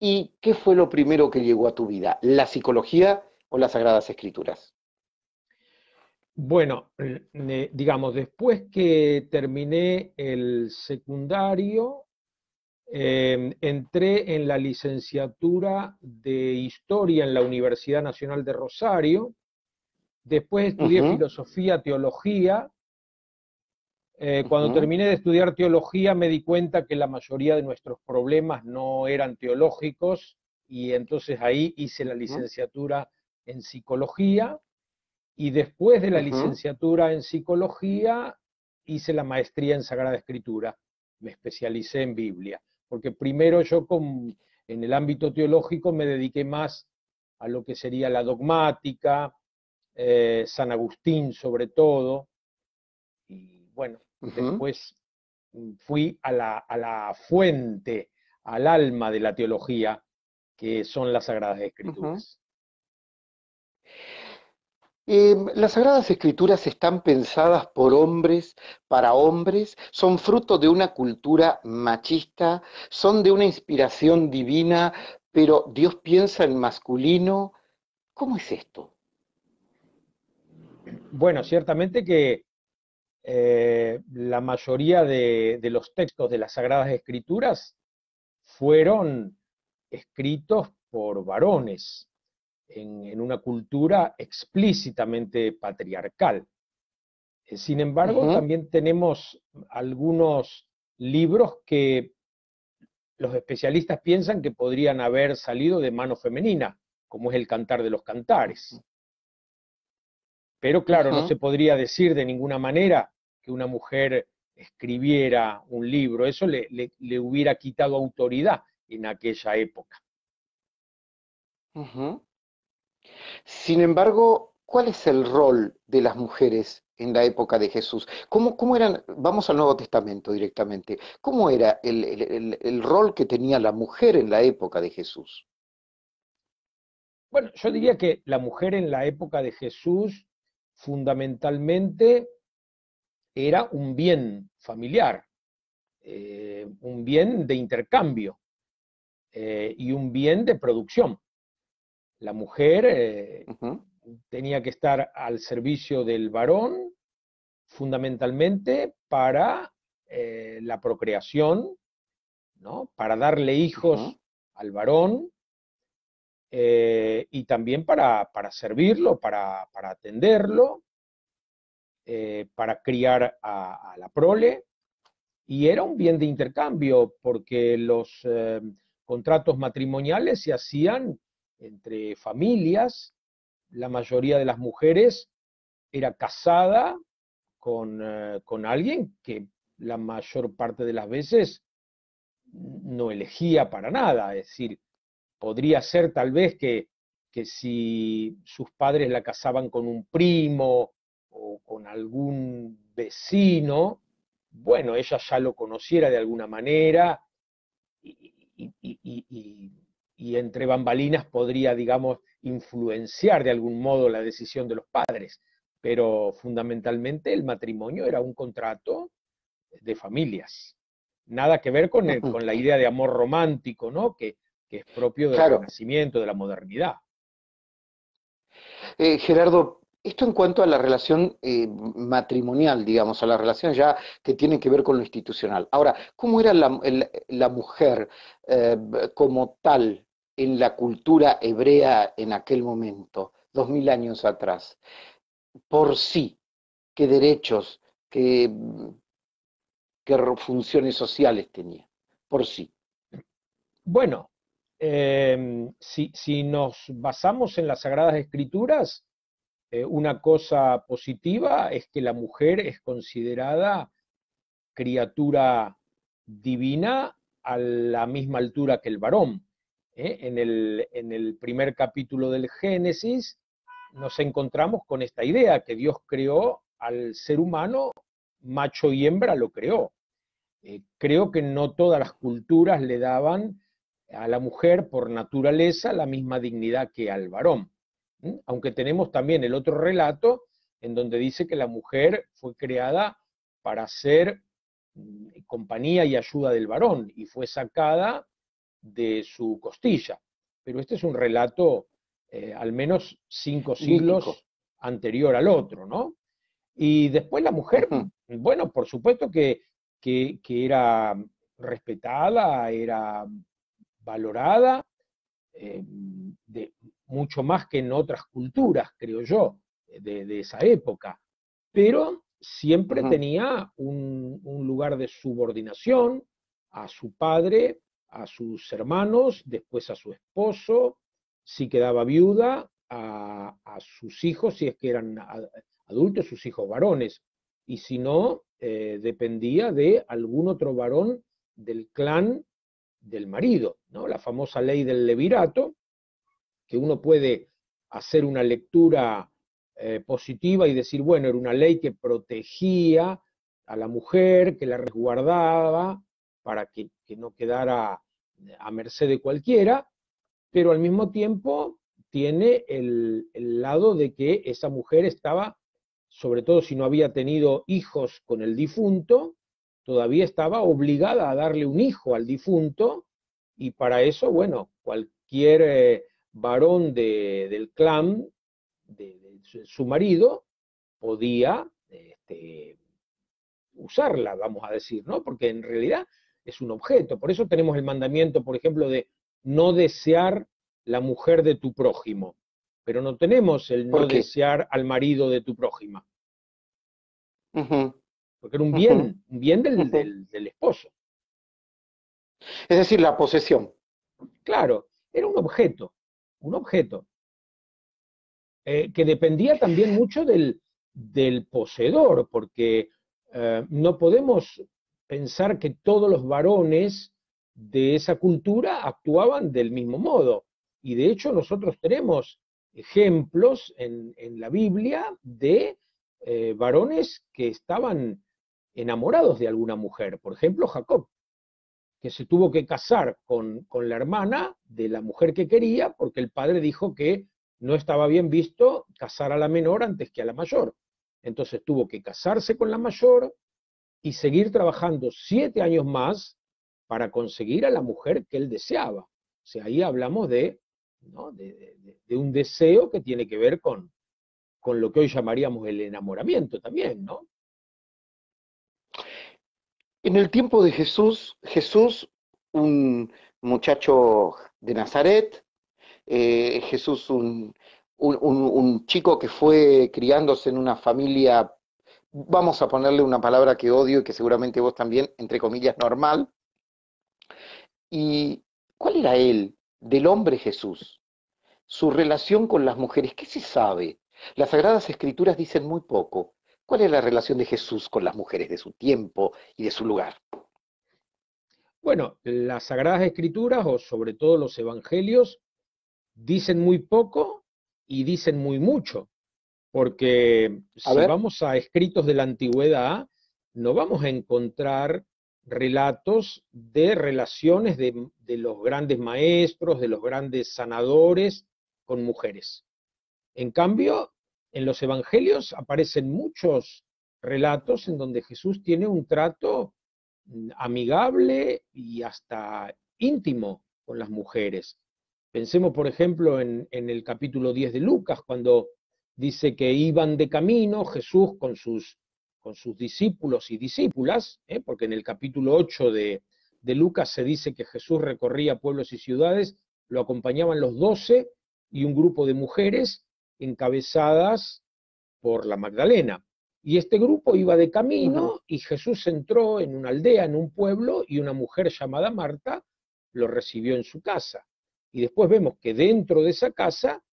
¿Y qué fue lo primero que llegó a tu vida? ¿La psicología o las Sagradas Escrituras? Bueno, digamos, después que terminé el secundario, entré en la licenciatura de Historia en la Universidad Nacional de Rosario. Después estudié Ujú, filosofía, teología. Cuando ujú, terminé de estudiar teología me di cuenta que la mayoría de nuestros problemas no eran teológicos y entonces ahí hice la ujú, licenciatura en psicología y después de la ujú, licenciatura en psicología hice la maestría en Sagrada Escritura. Me especialicé en Biblia, porque primero en el ámbito teológico me dediqué más a lo que sería la dogmática, San Agustín sobre todo, y bueno, ujú. después fui a la fuente, al alma de la teología, que son las Sagradas Ujú. Escrituras. Las Sagradas Escrituras están pensadas por hombres, para hombres, son fruto de una cultura machista, son de una inspiración divina, pero Dios piensa en masculino. ¿Cómo es esto? Bueno, ciertamente que la mayoría de los textos de las Sagradas Escrituras fueron escritos por varones en una cultura explícitamente patriarcal. Sin embargo, Ujú, también tenemos algunos libros que los especialistas piensan que podrían haber salido de mano femenina, como es el Cantar de los Cantares. Pero claro, no ujú. se podría decir de ninguna manera que una mujer escribiera un libro, eso le hubiera quitado autoridad en aquella época. Ujú. Sin embargo, ¿cuál es el rol de las mujeres en la época de Jesús? ¿Cómo eran? Vamos al Nuevo Testamento directamente. ¿Cómo era el rol que tenía la mujer en la época de Jesús? Bueno, yo diría que la mujer en la época de Jesús fundamentalmente era un bien familiar, un bien de intercambio y un bien de producción. La mujer Ujú, tenía que estar al servicio del varón fundamentalmente para la procreación, ¿no? Para darle ujú, hijos al varón y también para servirlo, para atenderlo, para criar a la prole, y era un bien de intercambio porque los contratos matrimoniales se hacían entre familias, la mayoría de las mujeres era casada con alguien que la mayor parte de las veces no elegía para nada, es decir, podría ser tal vez que si sus padres la casaban con un primo o con algún vecino, bueno, ella ya lo conociera de alguna manera y, y- y- y- y- y entre bambalinas podría, digamos, influenciar de algún modo la decisión de los padres. Pero fundamentalmente el matrimonio era un contrato de familias. Nada que ver ujú. con la idea de amor romántico, ¿no? Que es propio del Claro, Renacimiento, de la modernidad. Gerardo, esto en cuanto a la relación matrimonial, digamos, a la relación ya que tiene que ver con lo institucional. Ahora, ¿cómo era la mujer eh, como tal en la cultura hebrea en aquel momento, 2000 años atrás? Por sí, qué derechos, qué funciones sociales tenía, por sí. Bueno, si nos basamos en las Sagradas Escrituras, una cosa positiva es que la mujer es considerada criatura divina a la misma altura que el varón. En el primer capítulo del Génesis nos encontramos con esta idea que Dios creó al ser humano, macho y hembra lo creó. Creo que no todas las culturas le daban a la mujer por naturaleza la misma dignidad que al varón. Aunque tenemos también el otro relato en donde dice que la mujer fue creada para ser compañía y ayuda del varón y fue sacada de su costilla. Pero este es un relato al menos 5 siglos Mítico. anterior al otro, ¿no? Y después la mujer, Ujú, bueno, por supuesto que era respetada, era valorada, de, mucho más que en otras culturas, creo yo, de esa época, pero siempre ujú. tenía un lugar de subordinación a su padre, a sus hermanos, después a su esposo, si quedaba viuda, a sus hijos, si es que eran adultos, sus hijos varones, y si no, dependía de algún otro varón del clan del marido, ¿no? La famosa ley del levirato, que uno puede hacer una lectura positiva y decir, bueno, era una ley que protegía a la mujer, que la resguardaba para que no quedara a merced de cualquiera, pero al mismo tiempo tiene el lado de que esa mujer estaba, sobre todo si no había tenido hijos con el difunto, todavía estaba obligada a darle un hijo al difunto, y para eso, bueno, cualquier varón del clan de su marido podía usarla, vamos a decir, ¿no? Porque en realidad es un objeto. Por eso tenemos el mandamiento, por ejemplo, de no desear la mujer de tu prójimo, pero no tenemos el no ¿Por qué? desear al marido de tu prójima, Ujú, porque era ujú, un bien ujú. del esposo. Es decir, la posesión. Claro, era un objeto, que dependía también mucho del poseedor, porque no podemos pensar que todos los varones de esa cultura actuaban del mismo modo. Y de hecho nosotros tenemos ejemplos en la Biblia de varones que estaban enamorados de alguna mujer. Por ejemplo, Jacob, que se tuvo que casar con la hermana de la mujer que quería, porque el padre dijo que no estaba bien visto casar a la menor antes que a la mayor. Entonces tuvo que casarse con la mayor y seguir trabajando 7 años más para conseguir a la mujer que él deseaba. O sea, ahí hablamos ¿no? de un deseo que tiene que ver con lo que hoy llamaríamos el enamoramiento también, ¿no? En el tiempo de Jesús, Jesús, un muchacho de Nazaret, Jesús, un chico que fue criándose en una familia, vamos a ponerle una palabra que odio y que seguramente vos también, entre comillas, normal. ¿Y cuál era él, del hombre Jesús? Su relación con las mujeres, ¿qué se sabe? Las Sagradas Escrituras dicen muy poco. ¿Cuál es la relación de Jesús con las mujeres de su tiempo y de su lugar? Bueno, las Sagradas Escrituras, o sobre todo los Evangelios, dicen muy poco y dicen muy mucho, porque A si ver. vamos a escritos de la antigüedad, no vamos a encontrar relatos de relaciones de los grandes maestros, de los grandes sanadores con mujeres. En cambio, en los evangelios aparecen muchos relatos en donde Jesús tiene un trato amigable y hasta íntimo con las mujeres. Pensemos, por ejemplo, en el capítulo 10 de Lucas, cuando dice que iban de camino Jesús con sus discípulos y discípulas, porque en el capítulo 8 de Lucas se dice que Jesús recorría pueblos y ciudades, lo acompañaban los 12 y un grupo de mujeres encabezadas por la Magdalena. Y este grupo iba de Ujú. camino y Jesús entró en una aldea, en un pueblo, y una mujer llamada Marta lo recibió en su casa. Y después vemos que dentro de esa casa,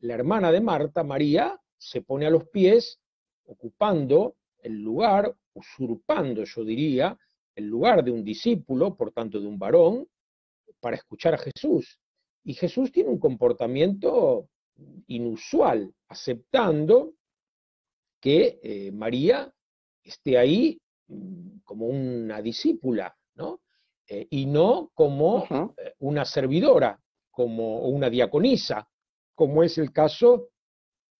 la hermana de Marta, María, se pone a los pies, ocupando el lugar, usurpando, yo diría, el lugar de un discípulo, por tanto de un varón, para escuchar a Jesús. Y Jesús tiene un comportamiento inusual, aceptando que María esté ahí como una discípula, ¿no? Y no como Ujú. una servidora, como una diaconisa, como es el caso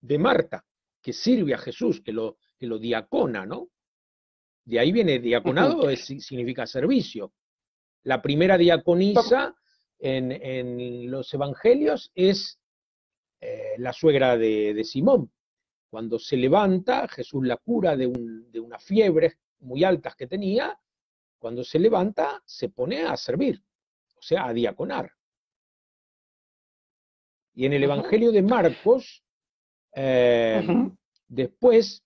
de Marta, que sirve a Jesús, que lo diacona, ¿no? De ahí viene Ujú. diaconado, significa servicio. La primera Vam- diaconisa en los evangelios es la suegra de Simón. Cuando se levanta, Jesús la cura de unas fiebres muy altas que tenía. Cuando se levanta, se pone a servir, o sea, a diaconar. Y en el Ujú, Evangelio de Marcos, eh, ujú. después,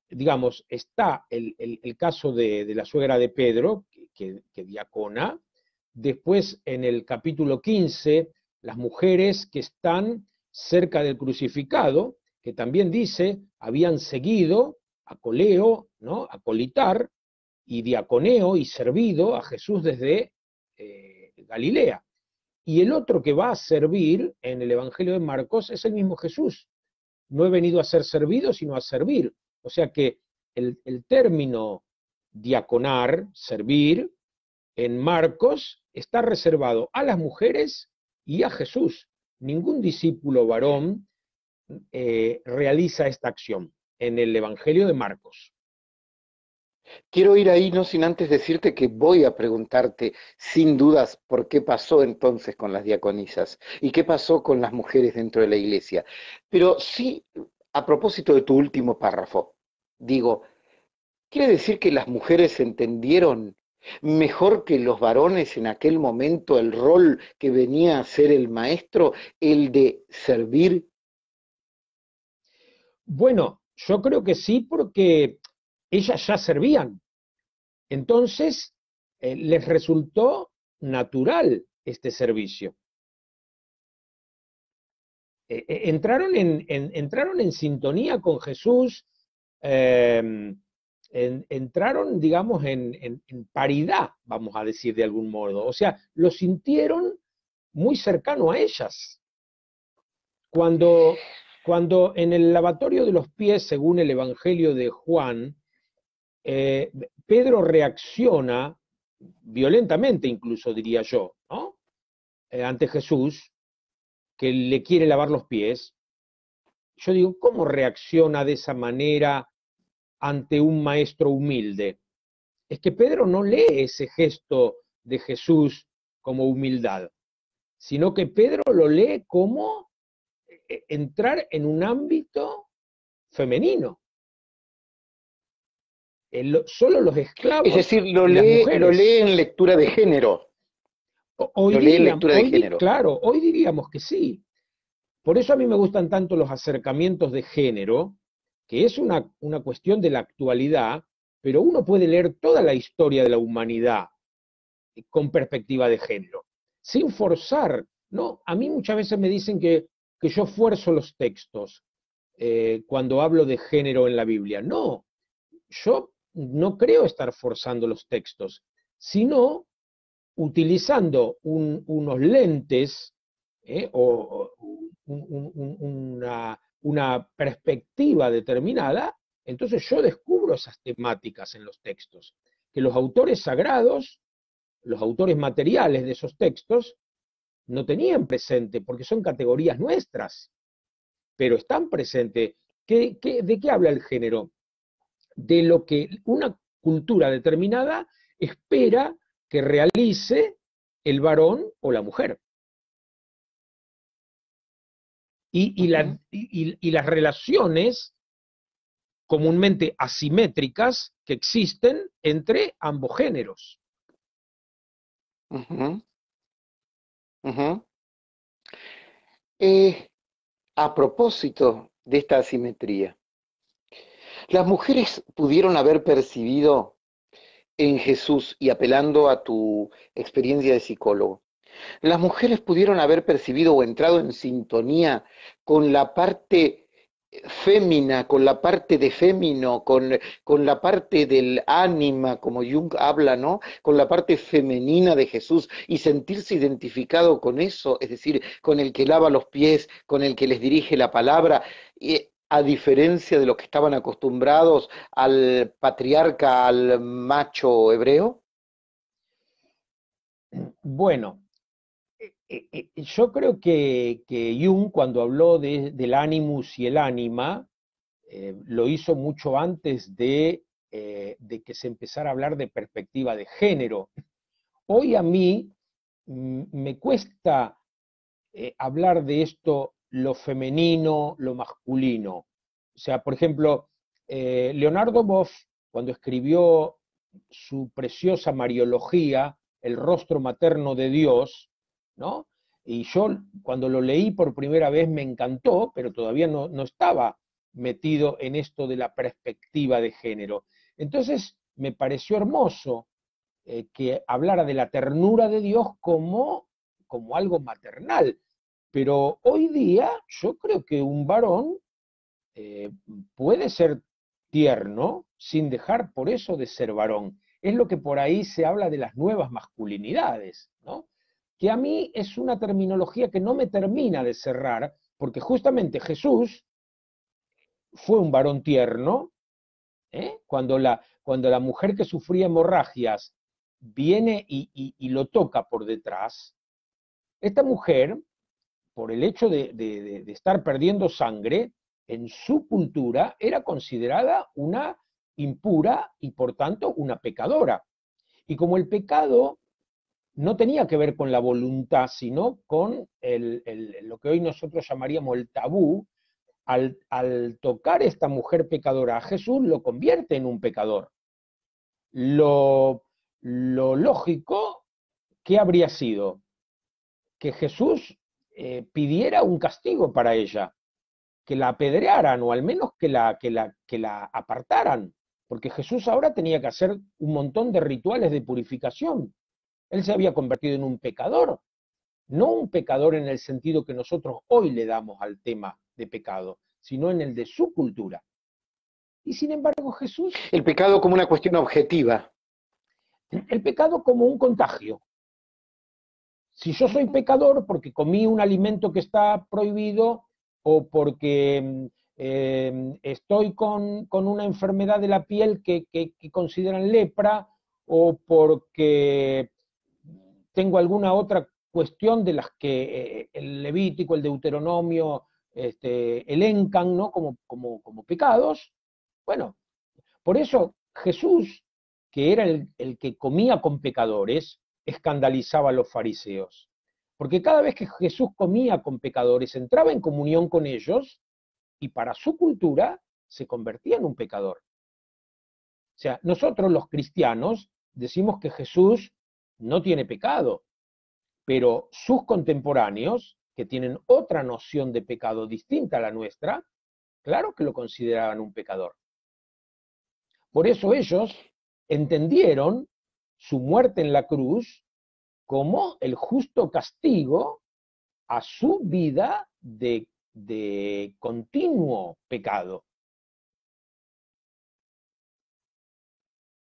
digamos, está el caso de la suegra de Pedro, que diacona. Después, en el capítulo 15, las mujeres que están cerca del crucificado, que también dice, habían seguido a coleo, ¿no? A colitar, y diaconeo y servido a Jesús desde Galilea. Y el otro que va a servir en el Evangelio de Marcos es el mismo Jesús. No he venido a ser servido, sino a servir. O sea que el término diaconar, servir, en Marcos está reservado a las mujeres y a Jesús. Ningún discípulo varón realiza esta acción en el Evangelio de Marcos. Quiero ir ahí, no sin antes decirte que voy a preguntarte, sin dudas, por qué pasó entonces con las diaconisas y qué pasó con las mujeres dentro de la iglesia. Pero sí, a propósito de tu último párrafo, digo, ¿quiere decir que las mujeres entendieron mejor que los varones en aquel momento el rol que venía a ser el maestro, el de servir? Bueno, yo creo que sí, porque ellas ya servían. Entonces, les resultó natural este servicio. Entraron en sintonía con Jesús, eh, entraron, digamos, en paridad, vamos a decir de algún modo. O sea, lo sintieron muy cercano a ellas. Cuando, cuando en el lavatorio de los pies, según el Evangelio de Juan, eh, Pedro reacciona violentamente, incluso diría yo, ¿no? Ante Jesús, que le quiere lavar los pies. Yo digo, ¿cómo reacciona de esa manera ante un maestro humilde? Es que Pedro no lee ese gesto de Jesús como humildad, sino que Pedro lo lee como entrar en un ámbito femenino. Solo los Es esclavos decir, y las lo lee mujeres. en lectura de género, Hoy lo lee en diríamos, lectura de género. claro, hoy diríamos que sí. Por eso a mí me gustan tanto los acercamientos de género, que es una cuestión de la actualidad, pero uno puede leer toda la historia de la humanidad con perspectiva de género, sin forzar, ¿no? A mí muchas veces me dicen que yo fuerzo los textos cuando hablo de género en la Biblia. No, yo no creo estar forzando los textos, sino utilizando unos lentes o una perspectiva determinada, entonces yo descubro esas temáticas en los textos, que los autores sagrados, los autores materiales de esos textos, no tenían presente, porque son categorías nuestras, pero están presentes. ¿De qué habla el género? De lo que una cultura determinada espera que realice el varón o la mujer. Ujú, Y las relaciones comúnmente asimétricas que existen entre ambos géneros. ujú, ujú. Eh, a propósito de esta asimetría, las mujeres pudieron haber percibido en Jesús, y apelando a tu experiencia de psicólogo, las mujeres pudieron haber percibido o entrado en sintonía con la parte fémina, con la parte de fémino, con la parte del ánima, como Jung habla, ¿no? Con la parte femenina de Jesús y sentirse identificado con eso, es decir, con el que lava los pies, con el que les dirige la palabra, y a diferencia de los que estaban acostumbrados al patriarca, al macho hebreo. Bueno, yo creo que Jung, cuando habló del animus y el ánima, lo hizo mucho antes de que se empezara a hablar de perspectiva de género. Hoy a mí me cuesta hablar de esto, lo femenino, lo masculino. O sea, por ejemplo, Leonardo Boff, cuando escribió su preciosa Mariología, El rostro materno de Dios, ¿no? Y yo cuando lo leí por primera vez me encantó, pero todavía no estaba metido en esto de la perspectiva de género. Entonces me pareció hermoso que hablara de la ternura de Dios como algo maternal. Pero hoy día yo creo que un varón eh, puede ser tierno sin dejar por eso de ser varón. Es lo que por ahí se habla de las nuevas masculinidades, ¿no? Que a mí es una terminología que no me termina de cerrar, porque justamente Jesús fue un varón tierno, ¿eh? Cuando la mujer que sufría hemorragias viene y lo toca por detrás, esta mujer, por el hecho de estar perdiendo sangre, en su cultura era considerada una impura y por tanto una pecadora. Y como el pecado no tenía que ver con la voluntad, sino con lo que hoy nosotros llamaríamos el tabú, al tocar esta mujer pecadora a Jesús, lo convierte en un pecador. Lo lógico, ¿qué habría sido? Que Jesús pidiera un castigo para ella, que la apedrearan o al menos que la apartaran, porque Jesús ahora tenía que hacer un montón de rituales de purificación. Él se había convertido en un pecador, no un pecador en el sentido que nosotros hoy le damos al tema de pecado, sino en el de su cultura. Y sin embargo Jesús, El pecado como una cuestión objetiva. el pecado como un contagio. Si yo soy pecador porque comí un alimento que está prohibido o porque estoy con una enfermedad de la piel que consideran lepra o porque tengo alguna otra cuestión de las que el Levítico, el Deuteronomio elencan, ¿no? como pecados, bueno, por eso Jesús, que era el que comía con pecadores, escandalizaba a los fariseos. Porque cada vez que Jesús comía con pecadores, entraba en comunión con ellos y para su cultura se convertía en un pecador. O sea, nosotros los cristianos decimos que Jesús no tiene pecado, pero sus contemporáneos, que tienen otra noción de pecado distinta a la nuestra, claro que lo consideraban un pecador. Por eso ellos entendieron su muerte en la cruz como el justo castigo a su vida de continuo pecado.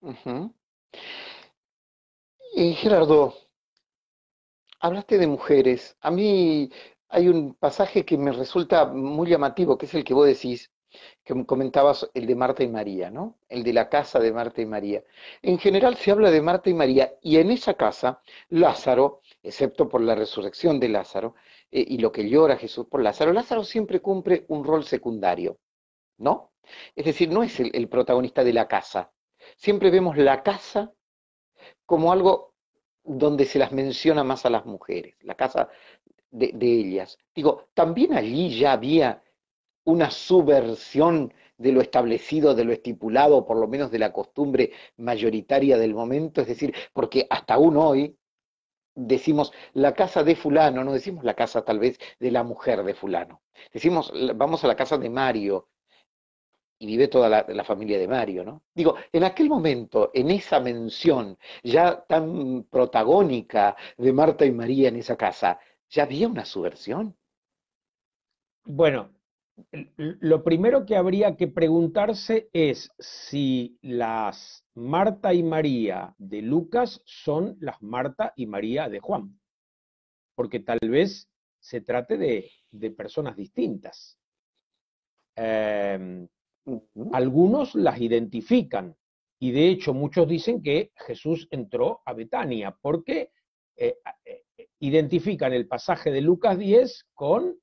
Ujú. Gerardo, hablaste de mujeres. A mí hay un pasaje que me resulta muy llamativo, que es el que vos decís, que comentabas, el de Marta y María, ¿no? El de la casa de Marta y María. En general se habla de Marta y María, y en esa casa, Lázaro, excepto por la resurrección de Lázaro, y lo que llora Jesús por Lázaro, Lázaro siempre cumple un rol secundario, ¿no? Es decir, no es el protagonista de la casa. Siempre vemos la casa como algo donde se las menciona más a las mujeres, la casa de ellas. Digo, también allí ya había una subversión de lo establecido, de lo estipulado, por lo menos de la costumbre mayoritaria del momento, es decir, porque hasta aún hoy decimos la casa de fulano, no decimos la casa tal vez de la mujer de fulano, decimos vamos a la casa de Mario, y vive toda la familia de Mario, ¿no? Digo, en aquel momento, en esa mención ya tan protagónica de Marta y María en esa casa, ya había una subversión. Bueno, lo primero que habría que preguntarse es si las Marta y María de Lucas son las Marta y María de Juan, porque tal vez se trate de personas distintas. Eh, Ujú. Algunos las identifican y de hecho muchos dicen que Jesús entró a Betania porque identifican el pasaje de Lucas 10 con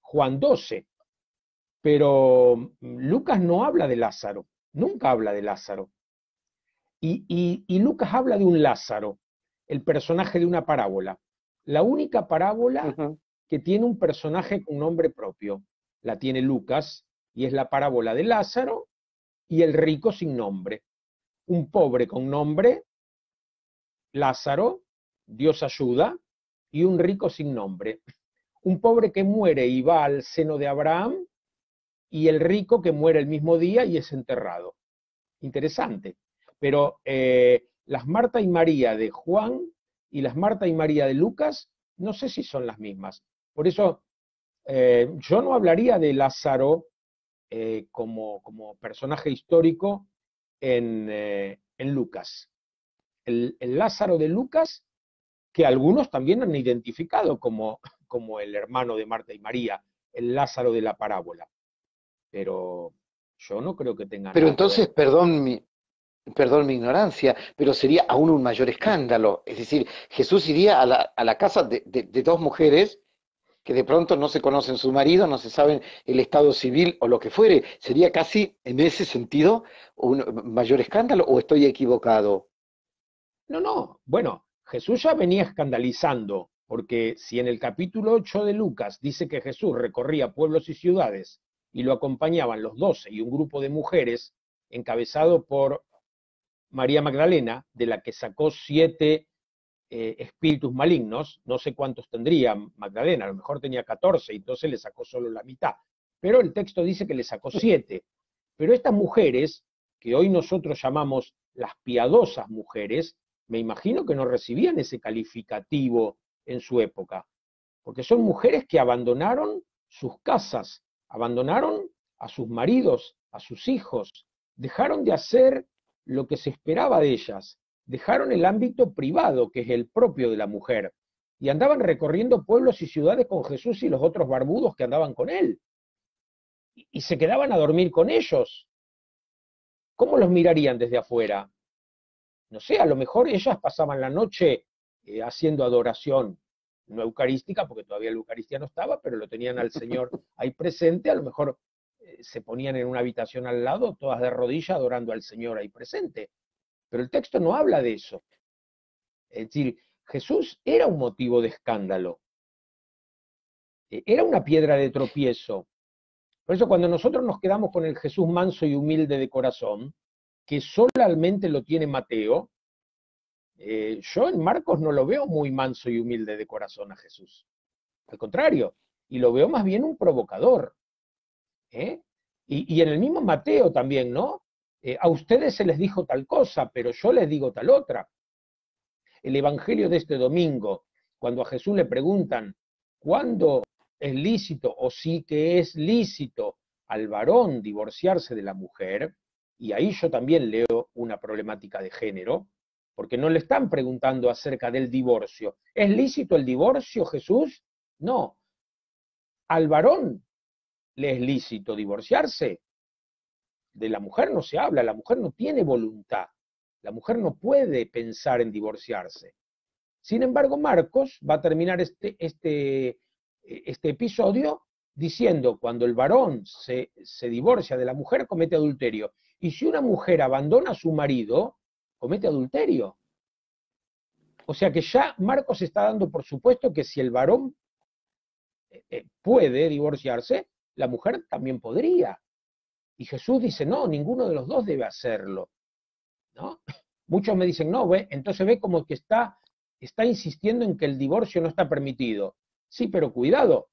Juan 12, pero Lucas no habla de Lázaro, nunca habla de Lázaro. Y Lucas habla de un Lázaro, el personaje de una parábola. La única parábola Ujú. que tiene un personaje con nombre propio. La tiene Lucas, y es la parábola de Lázaro y el rico sin nombre. Un pobre con nombre, Lázaro, Dios ayuda, y un rico sin nombre. Un pobre que muere y va al seno de Abraham, y el rico que muere el mismo día y es enterrado. Interesante. Pero las Marta y María de Juan y las Marta y María de Lucas, no sé si son las mismas. Por eso yo no hablaría de Lázaro como personaje histórico en Lucas. El Lázaro de Lucas, que algunos también han identificado como el hermano de Marta y María, el Lázaro de la parábola. Pero yo no creo que tenga Pero nada que entonces, ver. perdón mi ignorancia, pero sería aún un mayor escándalo. Es decir, Jesús iría a la casa de dos mujeres que de pronto no se conocen su marido, no se saben el estado civil o lo que fuere. ¿Sería casi en ese sentido un mayor escándalo o estoy equivocado? No, no, bueno, Jesús ya venía escandalizando, porque si en el capítulo 8 de Lucas dice que Jesús recorría pueblos y ciudades y lo acompañaban los 12 y un grupo de mujeres encabezado por María Magdalena, de la que sacó 7 espíritus malignos, no sé cuántos tendría Magdalena, a lo mejor tenía 14 y entonces le sacó solo la mitad, pero el texto dice que le sacó 7. Pero estas mujeres, que hoy nosotros llamamos las piadosas mujeres, me imagino que no recibían ese calificativo en su época, porque son mujeres que abandonaron sus casas, abandonaron a sus maridos, a sus hijos, dejaron de hacer lo que se esperaba de ellas, dejaron el ámbito privado, que es el propio de la mujer, y andaban recorriendo pueblos y ciudades con Jesús y los otros barbudos que andaban con él, y se quedaban a dormir con ellos. ¿Cómo los mirarían desde afuera? No sé, a lo mejor ellas pasaban la noche haciendo adoración, no eucarística, porque todavía la Eucaristía no estaba, pero lo tenían al Señor ahí presente, a lo mejor se ponían en una habitación al lado, todas de rodillas, adorando al Señor ahí presente. Pero el texto no habla de eso. Es decir, Jesús era un motivo de escándalo, era una piedra de tropiezo. Por eso cuando nosotros nos quedamos con el Jesús manso y humilde de corazón, que solamente lo tiene Mateo, yo en Marcos no lo veo muy manso y humilde de corazón a Jesús. Al contrario, y lo veo más bien un provocador. ¿eh? Y en el mismo Mateo también, ¿no? A ustedes se les dijo tal cosa, pero yo les digo tal otra. El Evangelio de este domingo, cuando a Jesús le preguntan cuándo es lícito o sí que es lícito al varón divorciarse de la mujer, y ahí yo también leo una problemática de género, porque no le están preguntando acerca del divorcio. ¿Es lícito el divorcio, Jesús? No. Al varón le es lícito divorciarse. De la mujer no se habla, la mujer no tiene voluntad, la mujer no puede pensar en divorciarse. Sin embargo, Marcos va a terminar este episodio diciendo, cuando el varón se divorcia de la mujer, comete adulterio. Y si una mujer abandona a su marido, comete adulterio. O sea que ya Marcos está dando por supuesto que si el varón puede divorciarse, la mujer también podría. Y Jesús dice, no, ninguno de los dos debe hacerlo. ¿No? Muchos me dicen, no, ve, entonces ve como que está insistiendo en que el divorcio no está permitido. Sí, pero cuidado,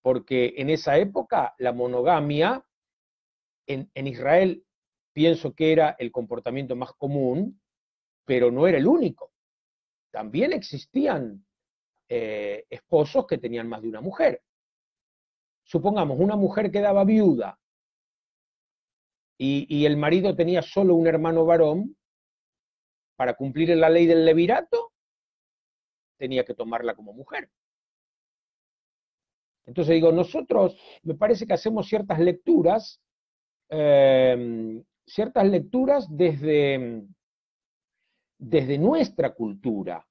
porque en esa época la monogamia en Israel pienso que era el comportamiento más común, pero no era el único. También existían esposos que tenían más de una mujer. Supongamos, una mujer quedaba viuda y el marido tenía solo un hermano varón, para cumplir la ley del levirato, tenía que tomarla como mujer. Entonces digo, nosotros me parece que hacemos ciertas lecturas desde nuestra cultura.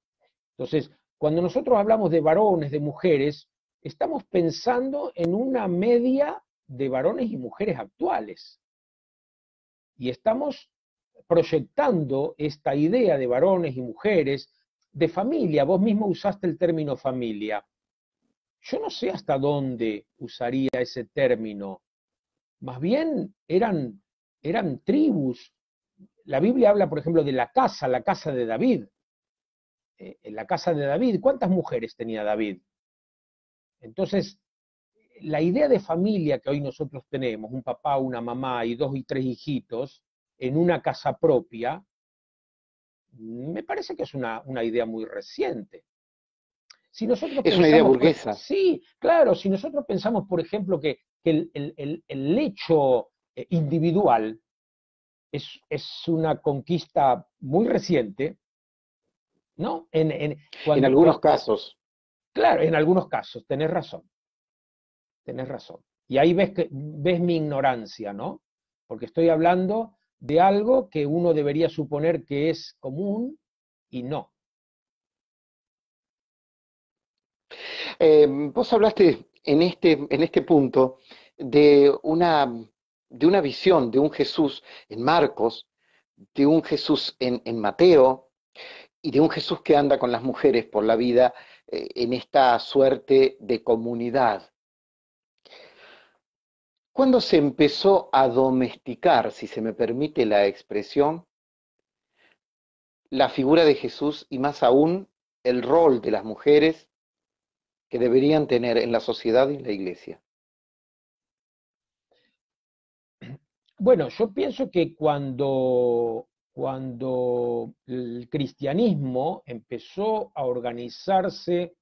Entonces, cuando nosotros hablamos de varones, de mujeres, estamos pensando en una media de varones y mujeres actuales. Y estamos proyectando esta idea de varones y mujeres, de familia. Vos mismo usaste el término familia. Yo no sé hasta dónde usaría ese término. Más bien eran tribus. La Biblia habla, por ejemplo, de la casa de David. En la casa de David, ¿cuántas mujeres tenía David? Entonces, la idea de familia que hoy nosotros tenemos, un papá, una mamá y 2 y 3 hijitos, en una casa propia, me parece que es una idea muy reciente. Si nosotros Es una idea pensamos, burguesa. sí, claro, si nosotros pensamos, por ejemplo, que el hecho individual es una conquista muy reciente, ¿no? En algunos casos. Claro, en algunos casos, tenés razón. Y ahí ves mi ignorancia, ¿no? Porque estoy hablando de algo que uno debería suponer que es común y no. Vos hablaste en este punto de una visión de un Jesús en Marcos, de un Jesús en Mateo y de un Jesús que anda con las mujeres por la vida en esta suerte de comunidad. ¿Cuándo se empezó a domesticar, si se me permite la expresión, la figura de Jesús y más aún el rol de las mujeres que deberían tener en la sociedad y en la iglesia? Bueno, yo pienso que cuando el cristianismo empezó a organizarse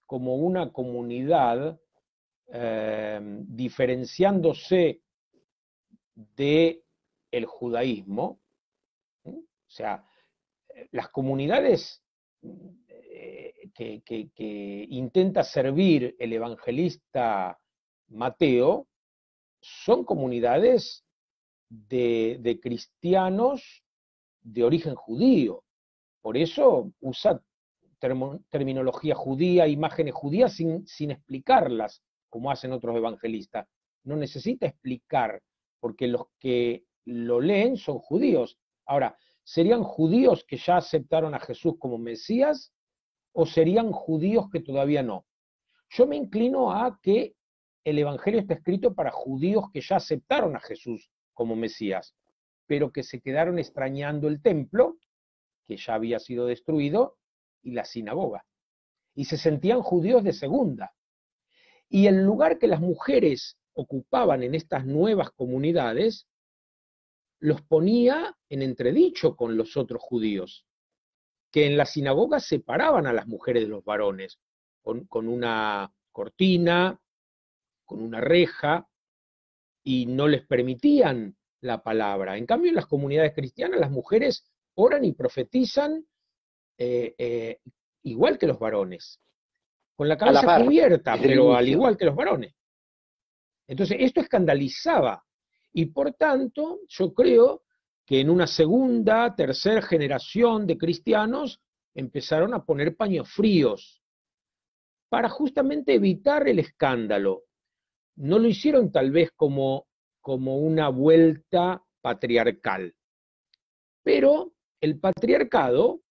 como una comunidad, diferenciándose de el judaísmo, ¿sí? O sea, las comunidades que intenta servir el evangelista Mateo son comunidades de cristianos de origen judío. Por eso usa terminología judía, imágenes judías sin explicarlas, como hacen otros evangelistas. No necesita explicar, porque los que lo leen son judíos. Ahora, ¿serían judíos que ya aceptaron a Jesús como Mesías o serían judíos que todavía no? Yo me inclino a que el Evangelio está escrito para judíos que ya aceptaron a Jesús como Mesías, pero que se quedaron extrañando el templo, que ya había sido destruido, y la sinagoga. Y se sentían judíos de segunda. Y el lugar que las mujeres ocupaban en estas nuevas comunidades los ponía en entredicho con los otros judíos, que en la sinagoga separaban a las mujeres de los varones, con una cortina, con una reja, y no les permitían la palabra. En cambio, en las comunidades cristianas las mujeres oran y profetizan eh, eh, igual que los varones, con la A la cabeza par, cubierta, desde el pero al inicio. igual que los varones. Entonces, esto escandalizaba y por tanto yo creo que en una segunda, tercera generación de cristianos empezaron a poner paños fríos para justamente evitar el escándalo. No lo hicieron tal vez como una vuelta patriarcal, pero el patriarcado,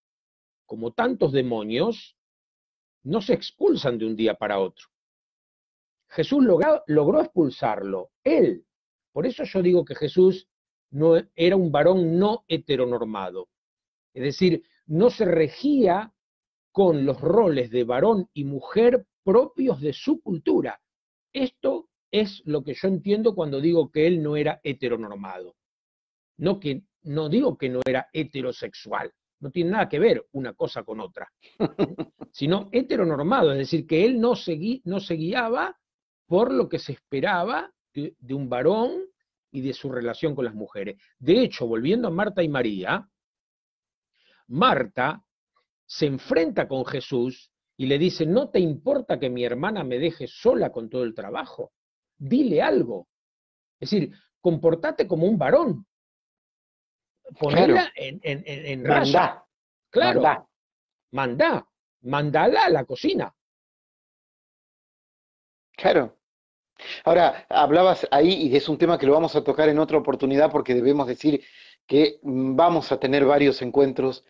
como tantos demonios, no se expulsan de un día para otro. Jesús logró expulsarlo, él. Por eso yo digo que Jesús no era un varón no heteronormado. Es decir, no se regía con los roles de varón y mujer propios de su cultura. Esto es lo que yo entiendo cuando digo que él no era heteronormado. No digo que no era heterosexual, no tiene nada que ver una cosa con otra, sino heteronormado, es decir, que él no se guiaba por lo que se esperaba de un varón y de su relación con las mujeres. De hecho, volviendo a Marta y María, Marta se enfrenta con Jesús y le dice, ¿no te importa que mi hermana me deje sola con todo el trabajo? Dile algo. Es decir, comportate como un varón, Claro, ponela en mandá, raya. Claro, mandá. mandala a la cocina. Claro. Ahora, hablabas ahí, y es un tema que lo vamos a tocar en otra oportunidad porque debemos decir que vamos a tener varios encuentros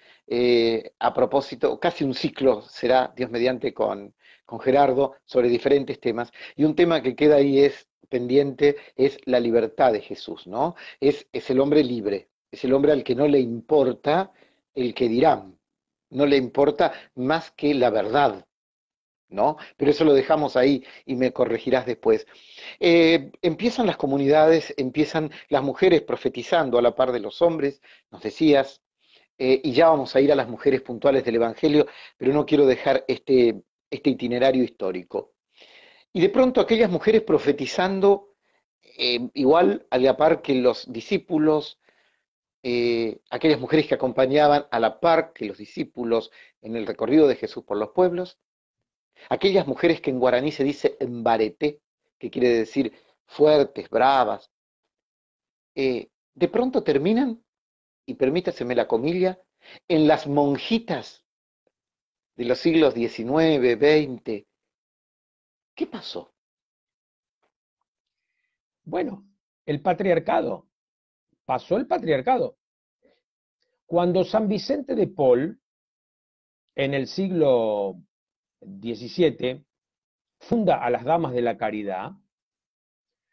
a propósito, casi un ciclo será, Dios mediante, con Gerardo sobre diferentes temas. Y un tema que queda ahí es pendiente, es la libertad de Jesús, ¿no? Es el hombre libre, es el hombre al que no le importa el que dirán, no le importa más que la verdad, ¿no? Pero eso lo dejamos ahí y me corregirás después. Empiezan las comunidades, empiezan las mujeres profetizando a la par de los hombres, nos decías, y ya vamos a ir a las mujeres puntuales del Evangelio, pero no quiero dejar este itinerario histórico. Y de pronto aquellas mujeres profetizando, igual a la par que los discípulos, aquellas mujeres que acompañaban a la par que los discípulos en el recorrido de Jesús por los pueblos, aquellas mujeres que en guaraní se dice embareté, que quiere decir fuertes, bravas, de pronto terminan, y permítaseme la comilla, en las monjitas de los siglos XIX, XX. ¿Qué pasó? Bueno, el patriarcado, pasó el patriarcado. Cuando San Vicente de Paul, en el siglo XVII, funda a las Damas de la Caridad,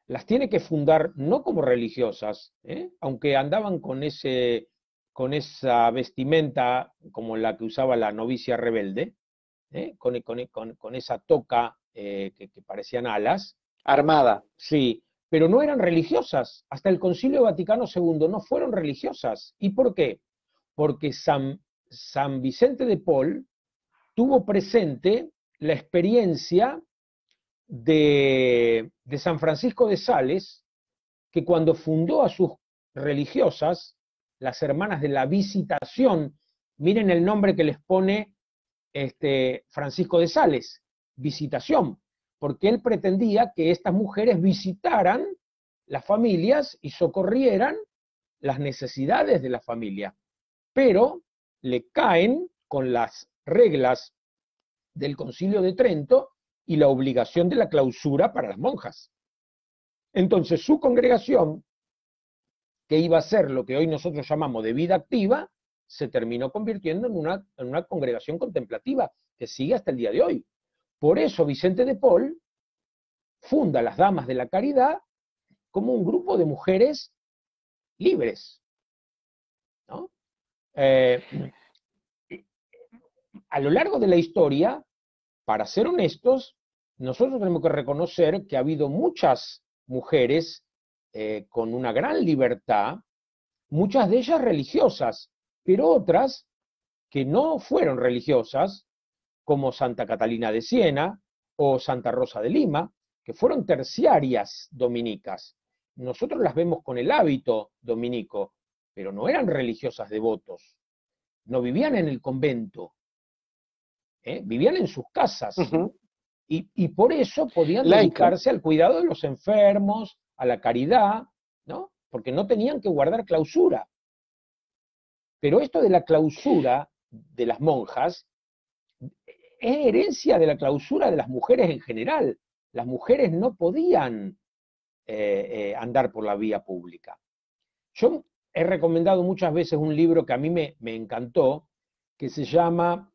las tiene que fundar no como religiosas, aunque andaban con esa vestimenta como la que usaba la novicia rebelde, con esa toca que parecían alas. Armada. Sí, pero no eran religiosas. Hasta el Concilio Vaticano II no fueron religiosas. ¿Y por qué? Porque San Vicente de Paul tuvo presente la experiencia de San Francisco de Sales, que cuando fundó a sus religiosas, las hermanas de la Visitación, miren el nombre que les pone Francisco de Sales, Visitación, porque él pretendía que estas mujeres visitaran las familias y socorrieran las necesidades de la familia, pero le caen con las reglas del Concilio de Trento y la obligación de la clausura para las monjas. Entonces su congregación, que iba a ser lo que hoy nosotros llamamos de vida activa, se terminó convirtiendo en una congregación contemplativa que sigue hasta el día de hoy. Por eso Vicente de Paul funda las Damas de la Caridad como un grupo de mujeres libres, ¿no? A lo largo de la historia, para ser honestos, nosotros tenemos que reconocer que ha habido muchas mujeres con una gran libertad, muchas de ellas religiosas, pero otras que no fueron religiosas, como Santa Catalina de Siena o Santa Rosa de Lima, que fueron terciarias dominicas. Nosotros las vemos con el hábito dominico, pero no eran religiosas devotos, no vivían en el convento, vivían en sus casas. Uh-huh. Y por eso podían Laica. dedicarse al cuidado de los enfermos, a la caridad, ¿no? Porque no tenían que guardar clausura. Pero esto de la clausura de las monjas es herencia de la clausura de las mujeres en general. Las mujeres no podían andar por la vía pública. Yo he recomendado muchas veces un libro que a mí me encantó, que se llama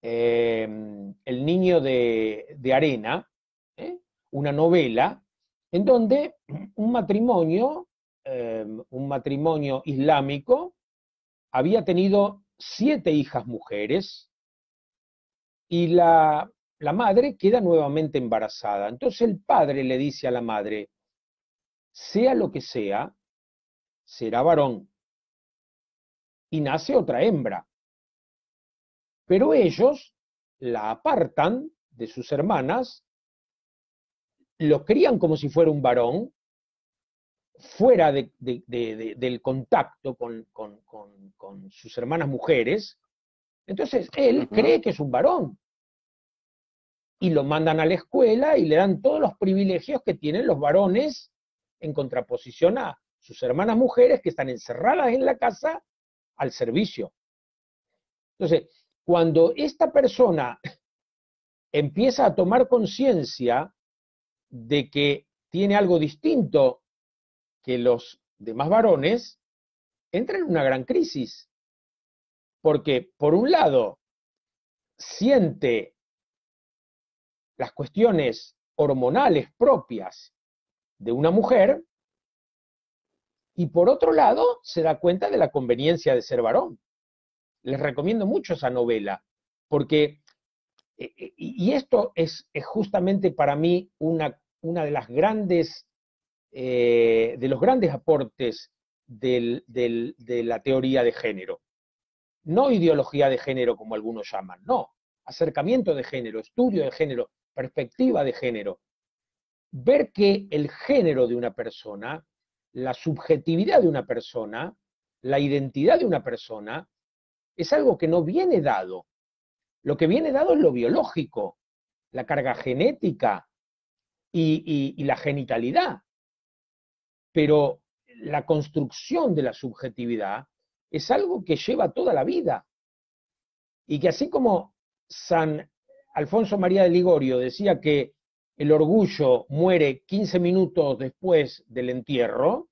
El niño de arena, una novela, en donde un matrimonio islámico había tenido 7 hijas mujeres y la madre queda nuevamente embarazada. Entonces el padre le dice a la madre, sea lo que sea, será varón. Y nace otra hembra. Pero ellos la apartan de sus hermanas, lo crían como si fuera un varón, fuera del contacto con sus hermanas mujeres. Entonces él cree que es un varón. Y lo mandan a la escuela y le dan todos los privilegios que tienen los varones en contraposición a sus hermanas mujeres que están encerradas en la casa al servicio. Entonces, cuando esta persona empieza a tomar conciencia de que tiene algo distinto que los demás varones, entra en una gran crisis. Porque, por un lado, siente las cuestiones hormonales propias de una mujer, y por otro lado, se da cuenta de la conveniencia de ser varón. Les recomiendo mucho esa novela, porque, y esto es justamente para mí una de las grandes, de los grandes aportes de la teoría de género. No ideología de género como algunos llaman, no, acercamiento de género, estudio de género, perspectiva de género. Ver que el género de una persona, la subjetividad de una persona, la identidad de una persona, es algo que no viene dado. Lo que viene dado es lo biológico, la carga genética y la genitalidad. Pero la construcción de la subjetividad es algo que lleva toda la vida. Y que así como San Alfonso María de Ligorio decía que el orgullo muere 15 minutos después del entierro,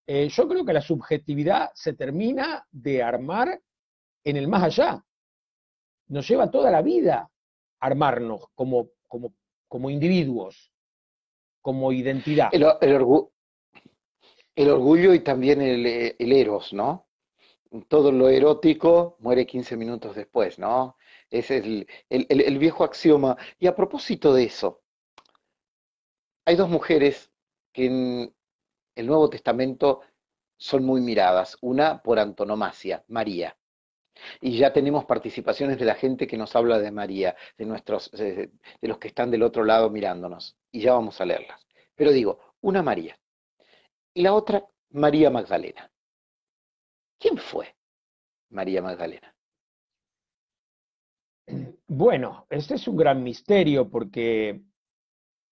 yo creo que la subjetividad se termina de armar en el más allá. Nos lleva toda la vida armarnos como individuos, como identidad. El orgullo y también el eros, ¿no? Todo lo erótico muere 15 minutos después, ¿no? Ese es el viejo axioma. Y a propósito de eso, hay dos mujeres que en el Nuevo Testamento son muy miradas. Una por antonomasia, María. Y ya tenemos participaciones de la gente que nos habla de María, de los que están del otro lado mirándonos. Y ya vamos a leerlas. Pero digo, una María. Y la otra, María Magdalena. ¿Quién fue María Magdalena? Bueno, este es un gran misterio porque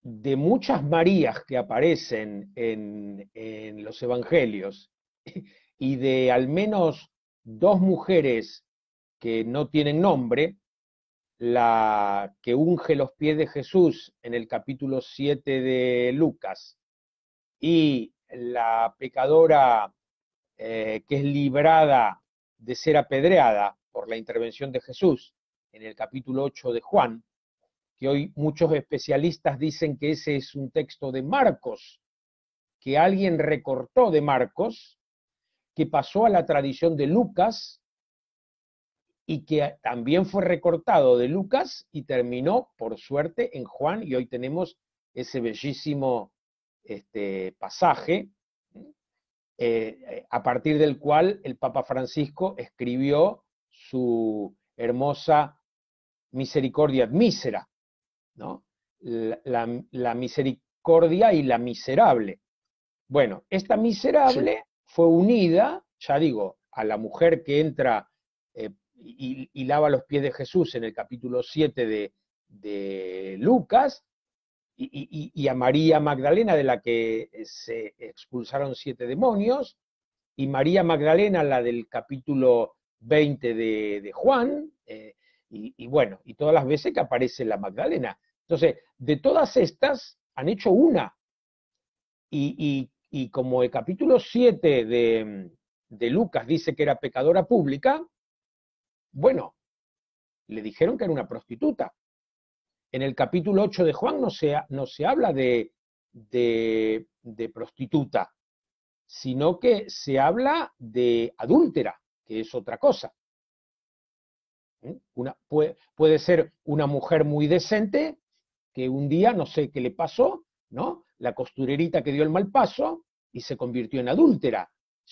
de muchas Marías que aparecen en los evangelios y de al menos dos mujeres que no tienen nombre, la que unge los pies de Jesús en el capítulo 7 de Lucas y la pecadora que es librada de ser apedreada por la intervención de Jesús en el capítulo 8 de Juan, que hoy muchos especialistas dicen que ese es un texto de Marcos, que alguien recortó de Marcos, que pasó a la tradición de Lucas y que también fue recortado de Lucas y terminó, por suerte, en Juan, y hoy tenemos ese bellísimo pasaje, a partir del cual el Papa Francisco escribió su hermosa Misericordia Mísera, ¿no? La misericordia y la miserable. Bueno, esta Sí. miserable fue unida, ya digo, a la mujer que entra y lava los pies de Jesús en el capítulo 7 de Lucas, y a María Magdalena, de la que se expulsaron 7 demonios, y María Magdalena, la del capítulo 20 de Juan, y bueno, y todas las veces que aparece la Magdalena. Entonces, de todas estas han hecho una, y como el capítulo 7 de Lucas dice que era pecadora pública, bueno, le dijeron que era una prostituta. En el capítulo 8 de Juan no se habla de prostituta, sino que se habla de adúltera, que es otra cosa. Puede ser una mujer muy decente que un día, no sé qué le pasó, ¿no? La costurerita que dio el mal paso y se convirtió en adúltera,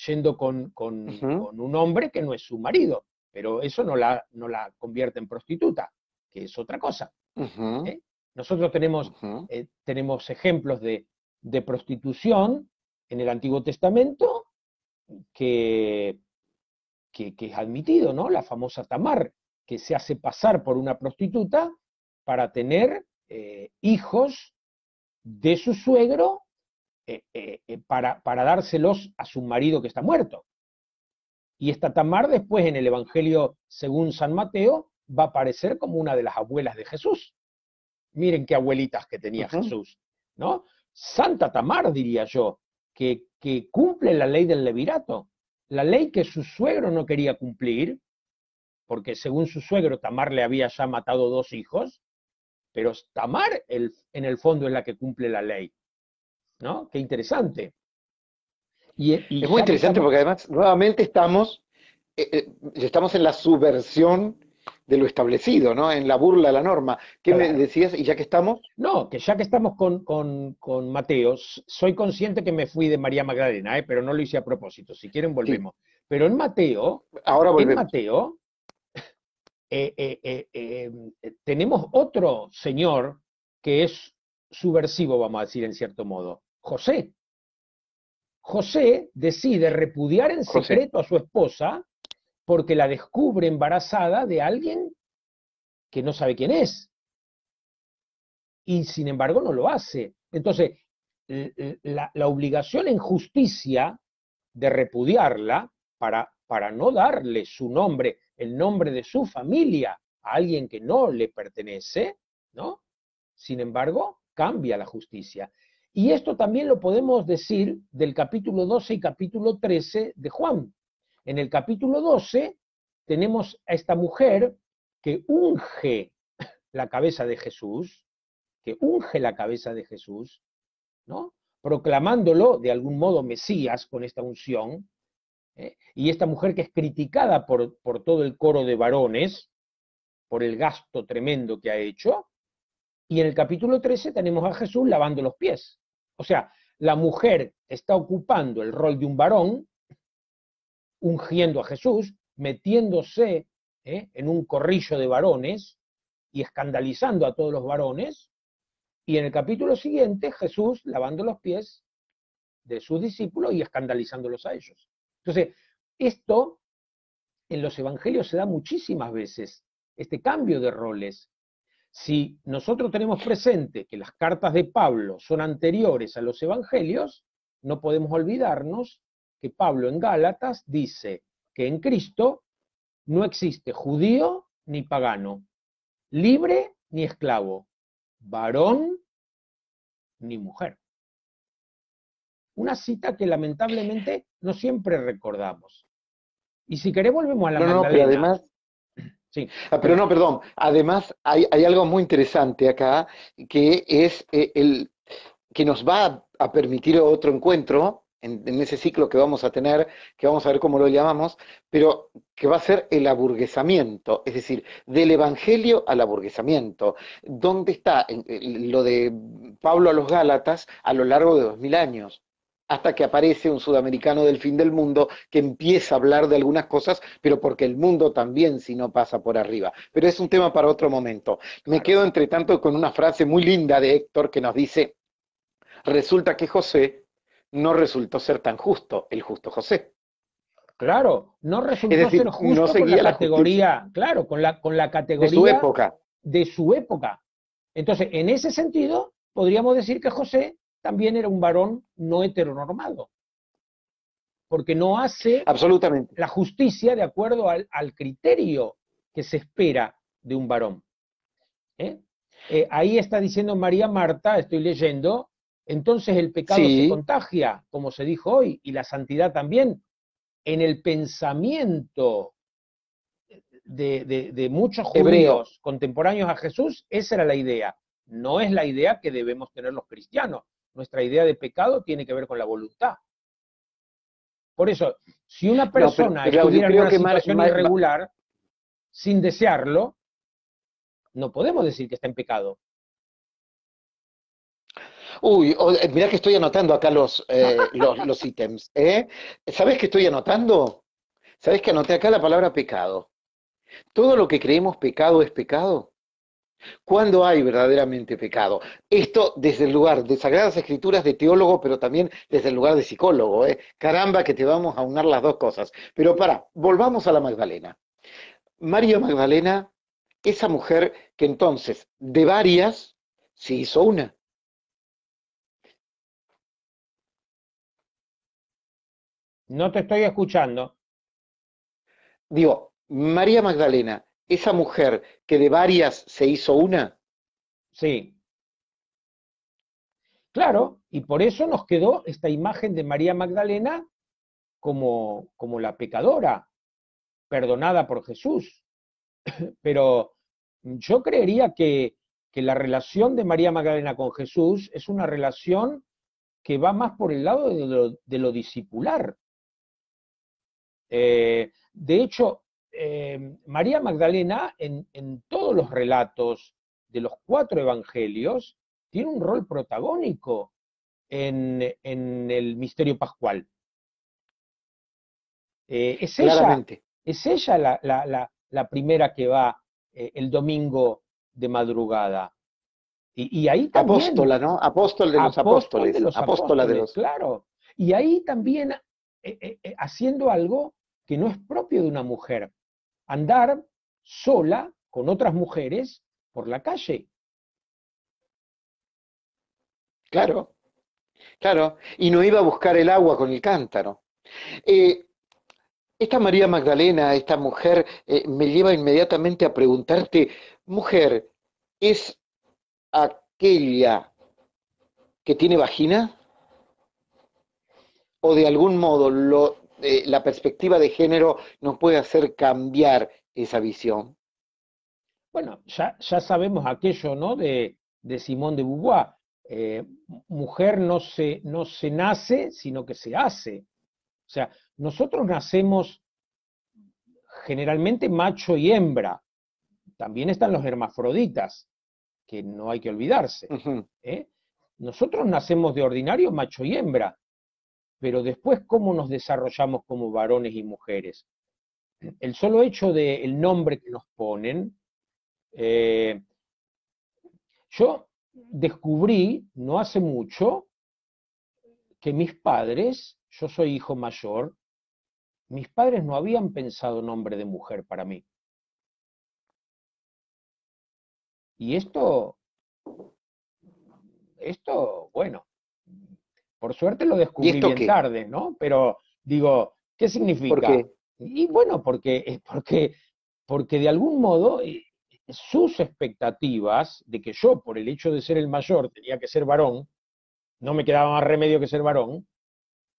yendo Ujú, con un hombre que no es su marido, pero eso no la convierte en prostituta, que es otra cosa. ujú, ¿Eh? Nosotros ujú. tenemos ejemplos de prostitución en el Antiguo Testamento que, que es admitido, ¿no? La famosa Tamar, que se hace pasar por una prostituta para tener hijos de su suegro para dárselos a su marido que está muerto. Y esta Tamar después en el Evangelio según San Mateo va a aparecer como una de las abuelas de Jesús. Miren qué abuelitas que tenía Ujú. Jesús, ¿no? Santa Tamar, diría yo, que cumple la ley del levirato, la ley que su suegro no quería cumplir, porque según su suegro Tamar le había ya matado 2 hijos, pero Tamar en el fondo es la que cumple la ley, ¿no? Qué interesante. Y Es muy ya que interesante estamos, porque además nuevamente estamos en la subversión de lo establecido, ¿no? En la burla a la norma. ¿Qué me claro, decías? Y ya que estamos, no, que ya que estamos con Mateo, soy consciente que me fui de María Magdalena, pero no lo hice a propósito. Si quieren, sí, volvemos. Pero ahora En volvemos. Mateo, eh, eh, eh, eh, tenemos otro señor que es subversivo, vamos a decir en cierto modo, José. José decide repudiar en José. secreto a su esposa porque la descubre embarazada de alguien que no sabe quién es. Y sin embargo no lo hace. Entonces, la obligación en justicia de repudiarla para no darle su nombre, el nombre de su familia a alguien que no le pertenece, ¿no? Sin embargo, cambia la justicia. Y esto también lo podemos decir del capítulo 12 y capítulo 13 de Juan. En el capítulo 12 tenemos a esta mujer que unge la cabeza de Jesús, ¿no? Proclamándolo de algún modo Mesías con esta unción, y esta mujer que es criticada por todo el coro de varones, por el gasto tremendo que ha hecho, y en el capítulo 13 tenemos a Jesús lavando los pies. O sea, la mujer está ocupando el rol de un varón, ungiendo a Jesús, metiéndose en un corrillo de varones y escandalizando a todos los varones, y en el capítulo siguiente Jesús lavando los pies de sus discípulos y escandalizándolos a ellos. Entonces, esto en los evangelios se da muchísimas veces, este cambio de roles. Si nosotros tenemos presente que las cartas de Pablo son anteriores a los evangelios, no podemos olvidarnos que Pablo en Gálatas dice que en Cristo no existe judío ni pagano, libre ni esclavo, varón ni mujer. Una cita que lamentablemente no siempre recordamos. Y si querés volvemos a la No, no, pero Magdalena. además, Sí, pero no, perdón, además hay algo muy interesante acá que es que nos va a permitir otro encuentro en ese ciclo que vamos a tener, que vamos a ver cómo lo llamamos, pero que va a ser el aburguesamiento, es decir, del evangelio al aburguesamiento. ¿Dónde está lo de Pablo a los Gálatas a lo largo de 2000 años? Hasta que aparece un sudamericano del fin del mundo que empieza a hablar de algunas cosas, pero porque el mundo también si no pasa por arriba. Pero es un tema para otro momento. Me claro. quedo entre tanto con una frase muy linda de Héctor que nos dice, resulta que José no resultó ser tan justo, el justo José. Claro, no Es resultó ser decir, no justo con la seguía la justicia categoría, claro, con la de su categoría época. de su época. Entonces, en ese sentido, podríamos decir que José también era un varón no heteronormado, porque no hace Absolutamente. la justicia de acuerdo al criterio que se espera de un varón. ¿eh? Ahí está diciendo María Marta, estoy leyendo, entonces el pecado se Sí, contagia, como se dijo hoy, y la santidad también, en el pensamiento de muchos hebreo. judíos contemporáneos a Jesús, esa era la idea. No es la idea que debemos tener los cristianos. Nuestra idea de pecado tiene que ver con la voluntad. Por eso, si una No, persona pero yo estuviera en creo una que situación irregular, sin desearlo, no podemos decir que está en pecado. uy, mirá que estoy anotando acá los ítems. ¿Eh? ¿Sabes qué estoy anotando? ¿Sabes que anoté acá la palabra pecado? Todo lo que creemos pecado es pecado. ¿Cuándo hay verdaderamente pecado? Esto desde el lugar de Sagradas Escrituras, de teólogo, pero también desde el lugar de psicólogo. ¿Eh? Caramba, que te vamos a unar las dos cosas. Pero volvamos a la Magdalena. María Magdalena, esa mujer que entonces de varias se hizo una. No te estoy escuchando. Digo, María Magdalena, esa mujer que de varias se hizo una. Sí. Claro, Y por eso nos quedó esta imagen de María Magdalena como la pecadora, perdonada por Jesús. Pero yo creería que la relación de María Magdalena con Jesús es una relación que va más por el lado de lo discipular. De hecho, María Magdalena en todos los relatos de los 4 evangelios tiene un rol protagónico en el misterio pascual. Es ella, claramente. es ella la primera que va el domingo de madrugada. Y ahí también, Apóstola, ¿no? Apóstol de los apóstol de apóstoles, los apóstola de apóstoles, los... claro. Y ahí también haciendo algo que no es propio de una mujer, andar sola con otras mujeres por la calle. Claro, claro. Y no iba a buscar el agua con el cántaro. Eh, Esta María Magdalena, esta mujer, me lleva inmediatamente a preguntarte, mujer, ¿es aquella que tiene vagina? ¿O de algún modo la perspectiva de género nos puede hacer cambiar esa visión? Bueno, ya sabemos aquello, ¿no? De Simone de Beauvoir. Eh, Mujer no se nace, sino que se hace. O sea, nosotros nacemos generalmente macho y hembra. También están los hermafroditas, que no hay que olvidarse. Ujú. ¿Eh? Nosotros nacemos de ordinario macho y hembra, pero después cómo nos desarrollamos como varones y mujeres. El solo hecho del nombre que nos ponen, eh, yo descubrí no hace mucho que mis padres, yo soy hijo mayor, mis padres no habían pensado nombre de mujer para mí. Y bueno, por suerte lo ¿Y descubrí esto bien qué? tarde, ¿no? Pero digo, ¿qué significa? Porque, Y bueno, porque de algún modo sus expectativas de que yo, por el hecho de ser el mayor, tenía que ser varón, no me quedaba más remedio que ser varón,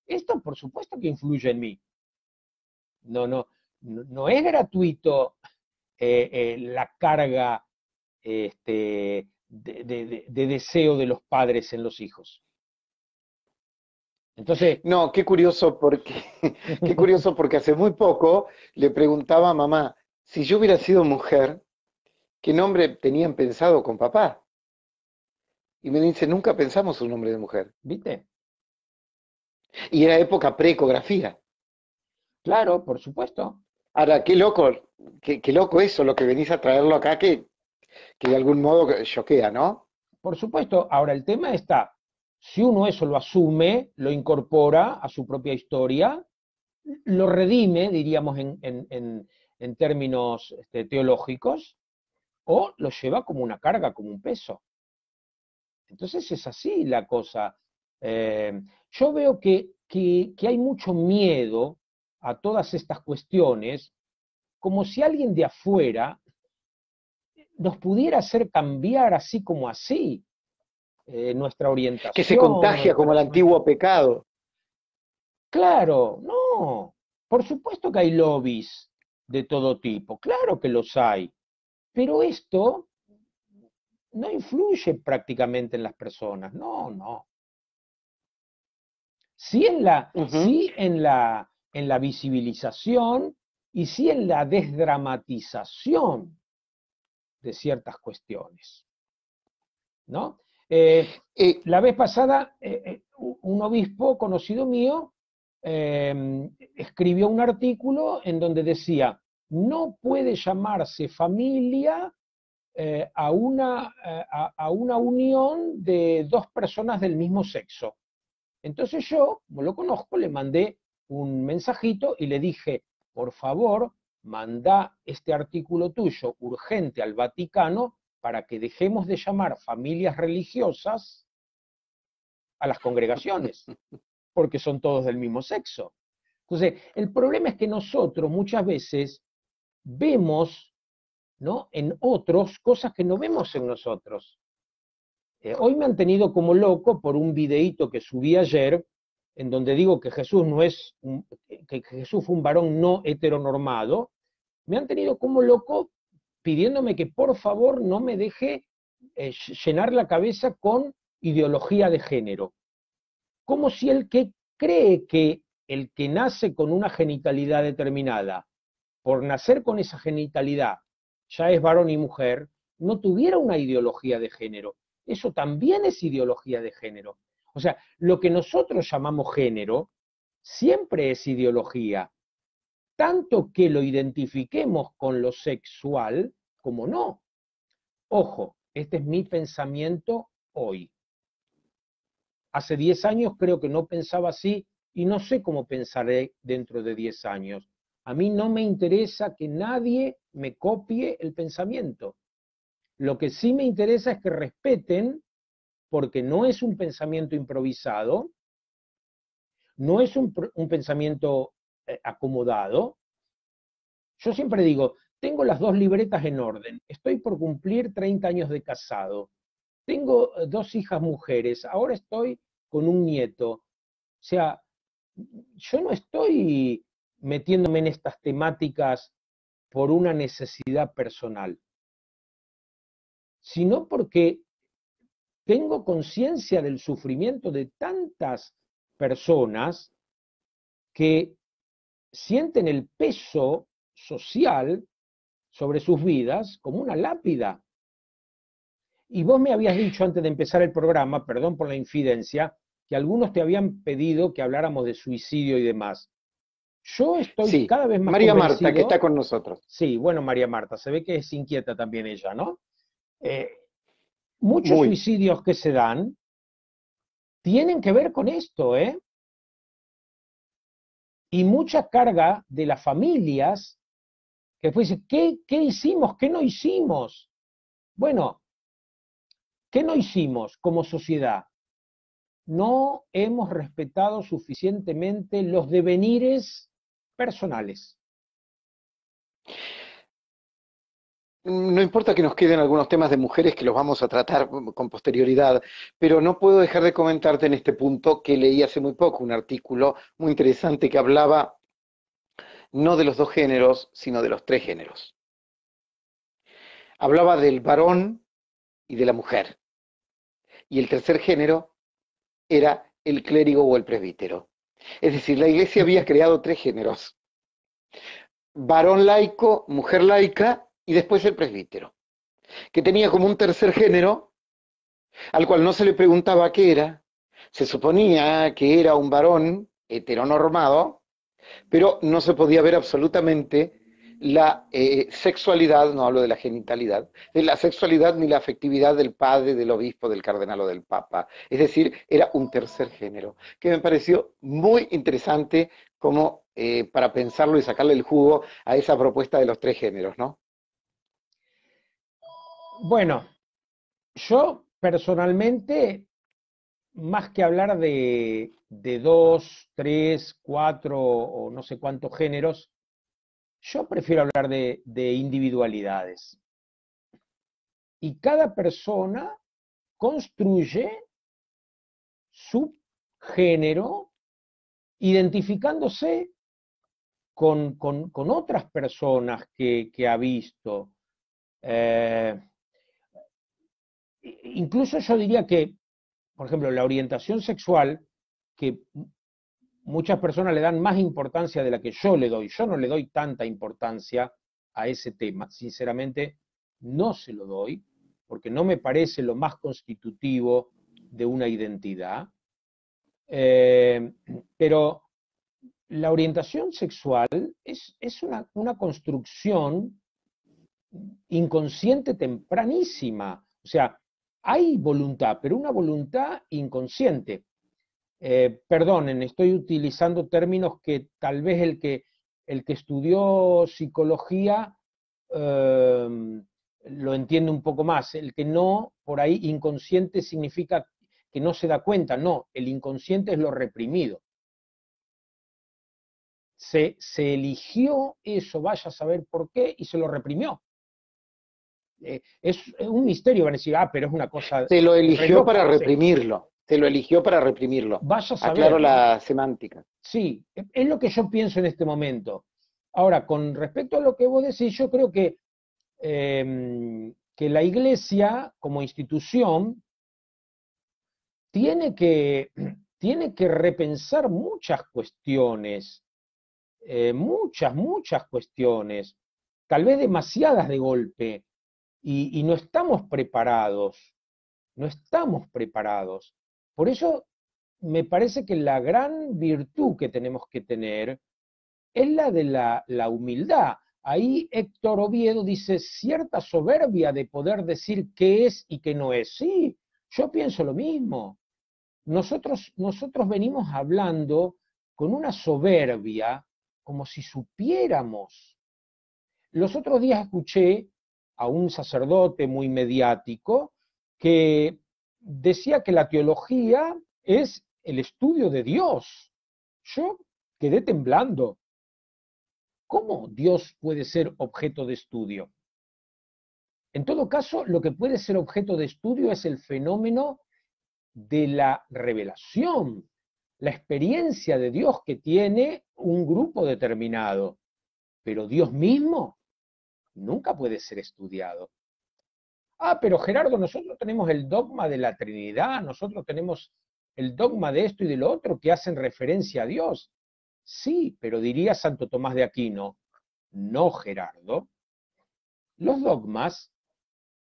esto por supuesto que influye en mí. No es gratuito la carga de deseo de los padres en los hijos. Entonces, no, qué curioso porque, qué curioso porque hace muy poco le preguntaba a mamá, si yo hubiera sido mujer, ¿qué nombre tenían pensado con papá? Y me dice, nunca pensamos un nombre de mujer. ¿viste? Y era época pre-ecografía. Claro, por supuesto. Ahora, qué loco eso, lo que venís a traerlo acá, que de algún modo choquea, ¿no? Por supuesto. Ahora, el tema está, si uno eso lo asume, lo incorpora a su propia historia, lo redime, diríamos en términos teológicos, o lo lleva como una carga, como un peso. Entonces es así la cosa. Yo veo que hay mucho miedo a todas estas cuestiones, como si alguien de afuera nos pudiera hacer cambiar así como así nuestra Que se orientación, contagia como el antiguo pecado. Claro, no. Por supuesto que hay lobbies de todo tipo, claro que los hay, pero esto no influye prácticamente en las personas, no. Sí Ujú. sí en la visibilización y sí en la desdramatización de ciertas cuestiones, ¿no? Eh, La vez pasada, un obispo conocido mío escribió un artículo en donde decía, no puede llamarse familia a una unión de dos personas del mismo sexo. Entonces yo, como lo conozco, le mandé un mensajito y le dije, por favor, manda este artículo tuyo urgente al Vaticano para que dejemos de llamar familias religiosas a las congregaciones, porque son todos del mismo sexo. Entonces, el problema es que nosotros muchas veces vemos, ¿no?, en otros cosas que no vemos en nosotros. Hoy me han tenido como loco por un videíto que subí ayer, en donde digo que Jesús no es que Jesús fue un varón no heteronormado. Me han tenido como loco pidiéndome que por favor no me deje llenar la cabeza con ideología de género. Como si el que cree que el que nace con una genitalidad determinada, por nacer con esa genitalidad, ya es varón y mujer, no tuviera una ideología de género. Eso también es ideología de género. O sea, lo que nosotros llamamos género siempre es ideología, tanto que lo identifiquemos con lo sexual como no. Ojo, este es mi pensamiento hoy. Hace 10 años creo que no pensaba así y no sé cómo pensaré dentro de 10 años. A mí no me interesa que nadie me copie el pensamiento. Lo que sí me interesa es que respeten, porque no es un pensamiento improvisado, no es un pensamiento acomodado. Yo siempre digo, tengo las dos libretas en orden, estoy por cumplir 30 años de casado, tengo dos hijas mujeres, ahora estoy con un nieto. O sea, yo no estoy metiéndome en estas temáticas por una necesidad personal, sino porque tengo conciencia del sufrimiento de tantas personas que sienten el peso social sobre sus vidas como una lápida. Y vos me habías dicho antes de empezar el programa, perdón por la infidencia, que algunos te habían pedido que habláramos de suicidio y demás. Yo estoy Sí, cada vez más María Marta, que está convencido. con nosotros. Sí, bueno, María Marta, se ve que es inquieta también ella, ¿no? Eh, Muchos Muy. suicidios que se dan tienen que ver con esto, ¿eh? Y mucha carga de las familias que después dicen, ¿qué hicimos? ¿Qué no hicimos? Bueno, ¿qué no hicimos como sociedad? No hemos respetado suficientemente los devenires personales. No importa que nos queden algunos temas de mujeres que los vamos a tratar con posterioridad, pero no puedo dejar de comentarte en este punto que leí hace muy poco un artículo muy interesante que hablaba no de los dos géneros, sino de los tres géneros. Hablaba del varón y de la mujer. Y el tercer género era el clérigo o el presbítero. Es decir, la iglesia había creado tres géneros: varón laico, mujer laica y después el presbítero, que tenía como un tercer género al cual no se le preguntaba qué era. Se suponía que era un varón heteronormado, pero no se podía ver absolutamente la sexualidad, no hablo de la genitalidad, de la sexualidad ni la afectividad del padre, del obispo, del cardenal o del papa. Es decir, era un tercer género, que me pareció muy interesante como para pensarlo y sacarle el jugo a esa propuesta de los tres géneros, ¿no? Bueno, yo personalmente, más que hablar de dos, tres, cuatro o no sé cuántos géneros, yo prefiero hablar de individualidades. Y cada persona construye su género identificándose con otras personas que ha visto. Eh, Incluso yo diría que, por ejemplo, la orientación sexual, que muchas personas le dan más importancia de la que yo le doy. Yo no le doy tanta importancia a ese tema. Sinceramente, no se lo doy, porque no me parece lo más constitutivo de una identidad. Eh, pero la orientación sexual es una construcción inconsciente tempranísima. O sea, hay voluntad, pero una voluntad inconsciente. Perdonen, estoy utilizando términos que tal vez el que estudió psicología lo entiende un poco más. El que no, por ahí inconsciente significa que no se da cuenta. No, el inconsciente es lo reprimido. Se eligió eso, vaya a saber por qué, y se lo reprimió. es un misterio, van a decir, pero es una cosa Se lo re eligió para loca. Sí, reprimirlo. Se lo eligió para reprimirlo. vaya a Aclaro saber, ¿no? la semántica. Sí, es lo que yo pienso en este momento. Ahora, con respecto a lo que vos decís, yo creo que la Iglesia como institución tiene que, tiene que repensar muchas cuestiones, muchas cuestiones, tal vez demasiadas de golpe, y no estamos preparados, no estamos preparados. Por eso me parece que la gran virtud que tenemos que tener es la de la humildad. Ahí Héctor Oviedo dice cierta soberbia de poder decir qué es y qué no es. Sí, yo pienso lo mismo. Nosotros venimos hablando con una soberbia como si supiéramos. Los otros días escuché a un sacerdote muy mediático que decía que la teología es el estudio de Dios. Yo quedé temblando. ¿Cómo Dios puede ser objeto de estudio? En todo caso, lo que puede ser objeto de estudio es el fenómeno de la revelación, la experiencia de Dios que tiene un grupo determinado. Pero Dios mismo nunca puede ser estudiado. Pero Gerardo, nosotros tenemos el dogma de la Trinidad, nosotros tenemos el dogma de esto y de lo otro que hacen referencia a Dios. Sí, pero diría Santo Tomás de Aquino, no, Gerardo, los dogmas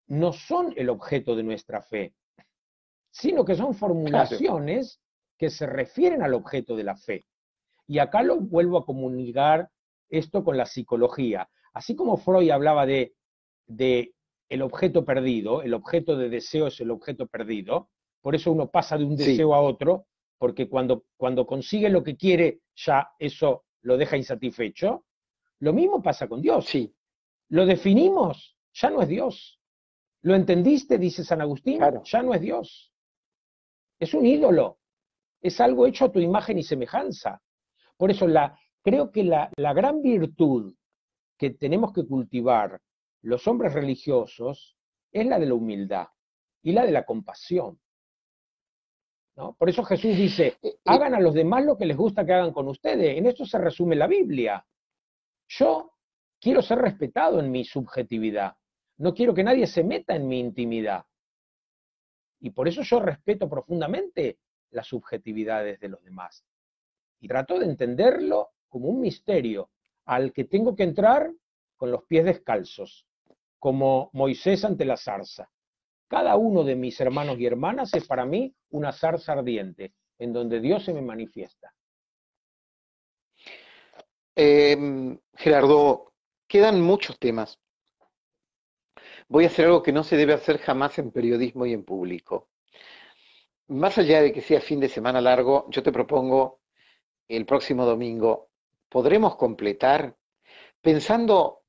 no son el objeto de nuestra fe, sino que son Claro. formulaciones que se refieren al objeto de la fe. Y acá lo vuelvo a comunicar esto con la psicología. Así como Freud hablaba de el objeto perdido, el objeto de deseo es el objeto perdido, por eso uno pasa de un Sí, deseo a otro, porque cuando consigue lo que quiere, ya eso lo deja insatisfecho. Lo mismo pasa con Dios. sí, Lo definimos, ya no es Dios. ¿Lo entendiste? Dice San Agustín, claro. ya no es Dios. Es un ídolo, es algo hecho a tu imagen y semejanza. Por eso creo que la gran virtud que tenemos que cultivar los hombres religiosos es la de la humildad y la de la compasión, ¿no? Por eso Jesús dice, Eh, eh, hagan a los demás lo que les gusta que hagan con ustedes. En esto se resume la Biblia. Yo quiero ser respetado en mi subjetividad. No quiero que nadie se meta en mi intimidad. Y por eso yo respeto profundamente las subjetividades de los demás. Y trato de entenderlo como un misterio al que tengo que entrar con los pies descalzos, como Moisés ante la zarza. Cada uno de mis hermanos y hermanas es para mí una zarza ardiente, en donde Dios se me manifiesta. Gerardo, quedan muchos temas. Voy a hacer algo que no se debe hacer jamás en periodismo y en público. Más allá de que sea fin de semana largo, yo te propongo el próximo domingo, podremos completar pensando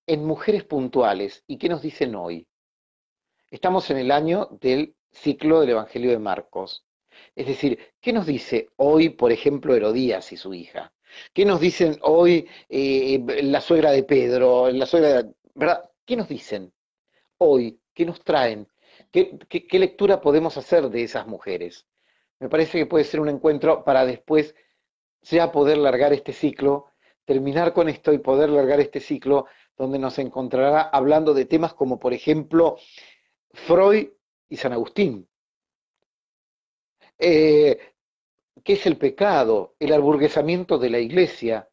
en mujeres puntuales y qué nos dicen hoy. Estamos en el año del ciclo del Evangelio de Marcos. Es decir, ¿qué nos dice hoy, por ejemplo, Herodías y su hija? ¿Qué nos dicen hoy la suegra de Pedro, la suegra de... ¿Verdad? ¿Qué nos dicen hoy? ¿Qué nos traen? ¿Qué lectura podemos hacer de esas mujeres? Me parece que puede ser un encuentro para después ya poder largar este ciclo, terminar con esto y poder largar este ciclo donde nos encontrará hablando de temas como, por ejemplo, Freud y San Agustín. Eh, ¿Qué es el pecado? El aburguesamiento de la iglesia.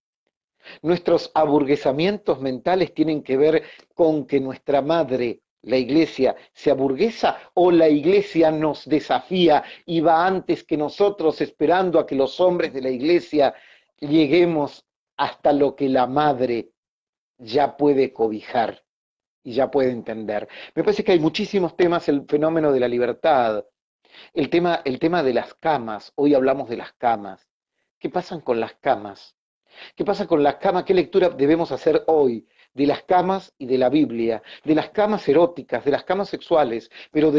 Nuestros aburguesamientos mentales tienen que ver con que nuestra madre, la iglesia, se aburguesa o la iglesia nos desafía y va antes que nosotros esperando a que los hombres de la iglesia lleguemos hasta lo que la madre ya puede cobijar y ya puede entender. Me parece que hay muchísimos temas, el fenómeno de la libertad, el tema de las camas, hoy hablamos de las camas. ¿Qué pasa con las camas? ¿Qué pasa con las camas? ¿Qué lectura debemos hacer hoy de las camas y de la Biblia? De las camas eróticas, de las camas sexuales, pero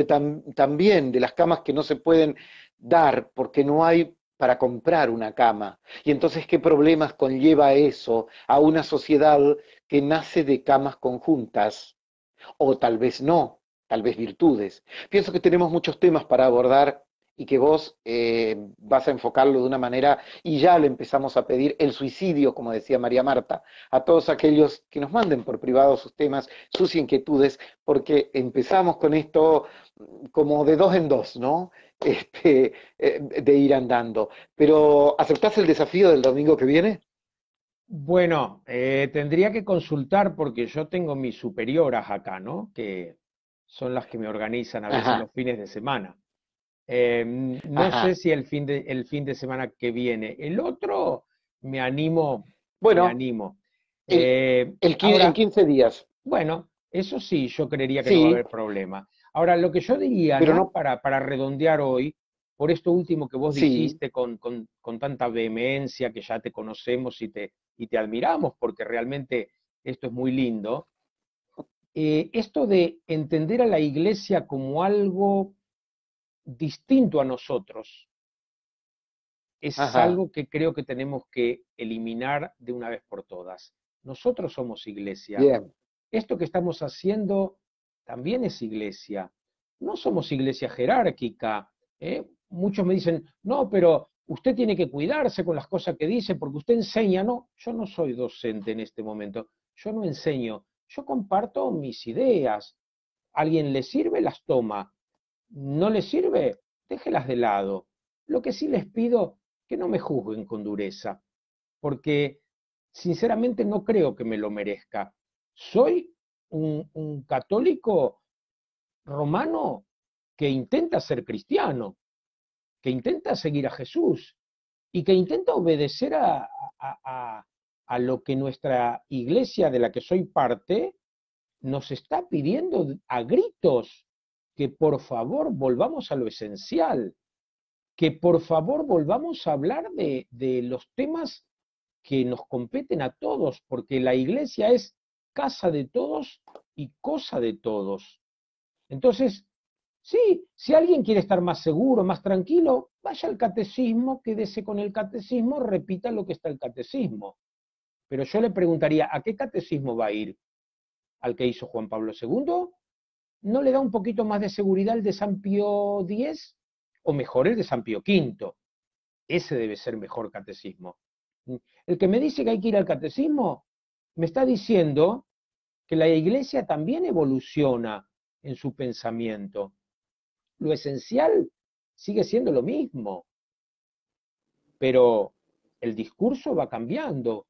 también de las camas que no se pueden dar porque no hay para comprar una cama. Y entonces, ¿qué problemas conlleva eso a una sociedad que nace de camas conjuntas? o tal vez no, tal vez virtudes. Pienso que tenemos muchos temas para abordar y que vos vas a enfocarlo de una manera y ya le empezamos a pedir el suicidio, como decía María Marta, a todos aquellos que nos manden por privado sus temas, sus inquietudes, porque empezamos con esto como de dos en dos, ¿no? De ir andando. Pero, ¿aceptás el desafío del domingo que viene? Bueno, tendría que consultar porque yo tengo mis superioras acá, ¿no? Que son las que me organizan a veces Ajá, los fines de semana. No sé ajá. si el fin de semana que viene. El otro, me animo, me Bueno, animo. el, en Ahora, 15 días, bueno, eso sí, yo creería que no va a sí, haber problema. Ahora, lo que yo diría, pero ¿no? no, Para redondear hoy, por esto último que vos sí, dijiste con tanta vehemencia, que ya te conocemos y te admiramos, porque realmente esto es muy lindo, esto de entender a la iglesia como algo distinto a nosotros, es ajá, algo que creo que tenemos que eliminar de una vez por todas. Nosotros somos iglesia. bien, Esto que estamos haciendo también es iglesia. No somos iglesia jerárquica. ¿Eh? Muchos me dicen, no, pero usted tiene que cuidarse con las cosas que dice porque usted enseña. No, yo no soy docente en este momento. Yo no enseño. Yo comparto mis ideas. ¿Alguien le sirve? Las toma. ¿No le sirve? Déjelas de lado. Lo que sí les pido, que no me juzguen con dureza, porque sinceramente no creo que me lo merezca. Soy un católico romano que intenta ser cristiano, que intenta seguir a Jesús y que intenta obedecer a lo que nuestra iglesia de la que soy parte nos está pidiendo a gritos, que por favor volvamos a lo esencial, que por favor volvamos a hablar de los temas que nos competen a todos, porque la iglesia es casa de todos y cosa de todos. Entonces, sí, si alguien quiere estar más seguro, más tranquilo, vaya al catecismo, quédese con el catecismo, repita lo que está el catecismo. Pero yo le preguntaría, ¿a qué catecismo va a ir? ¿Al que hizo Juan Pablo II? ¿No le da un poquito más de seguridad el de San Pío X? O mejor el de San Pío V. Ese debe ser mejor catecismo. El que me dice que hay que ir al catecismo, me está diciendo que la iglesia también evoluciona en su pensamiento. Lo esencial sigue siendo lo mismo, pero el discurso va cambiando.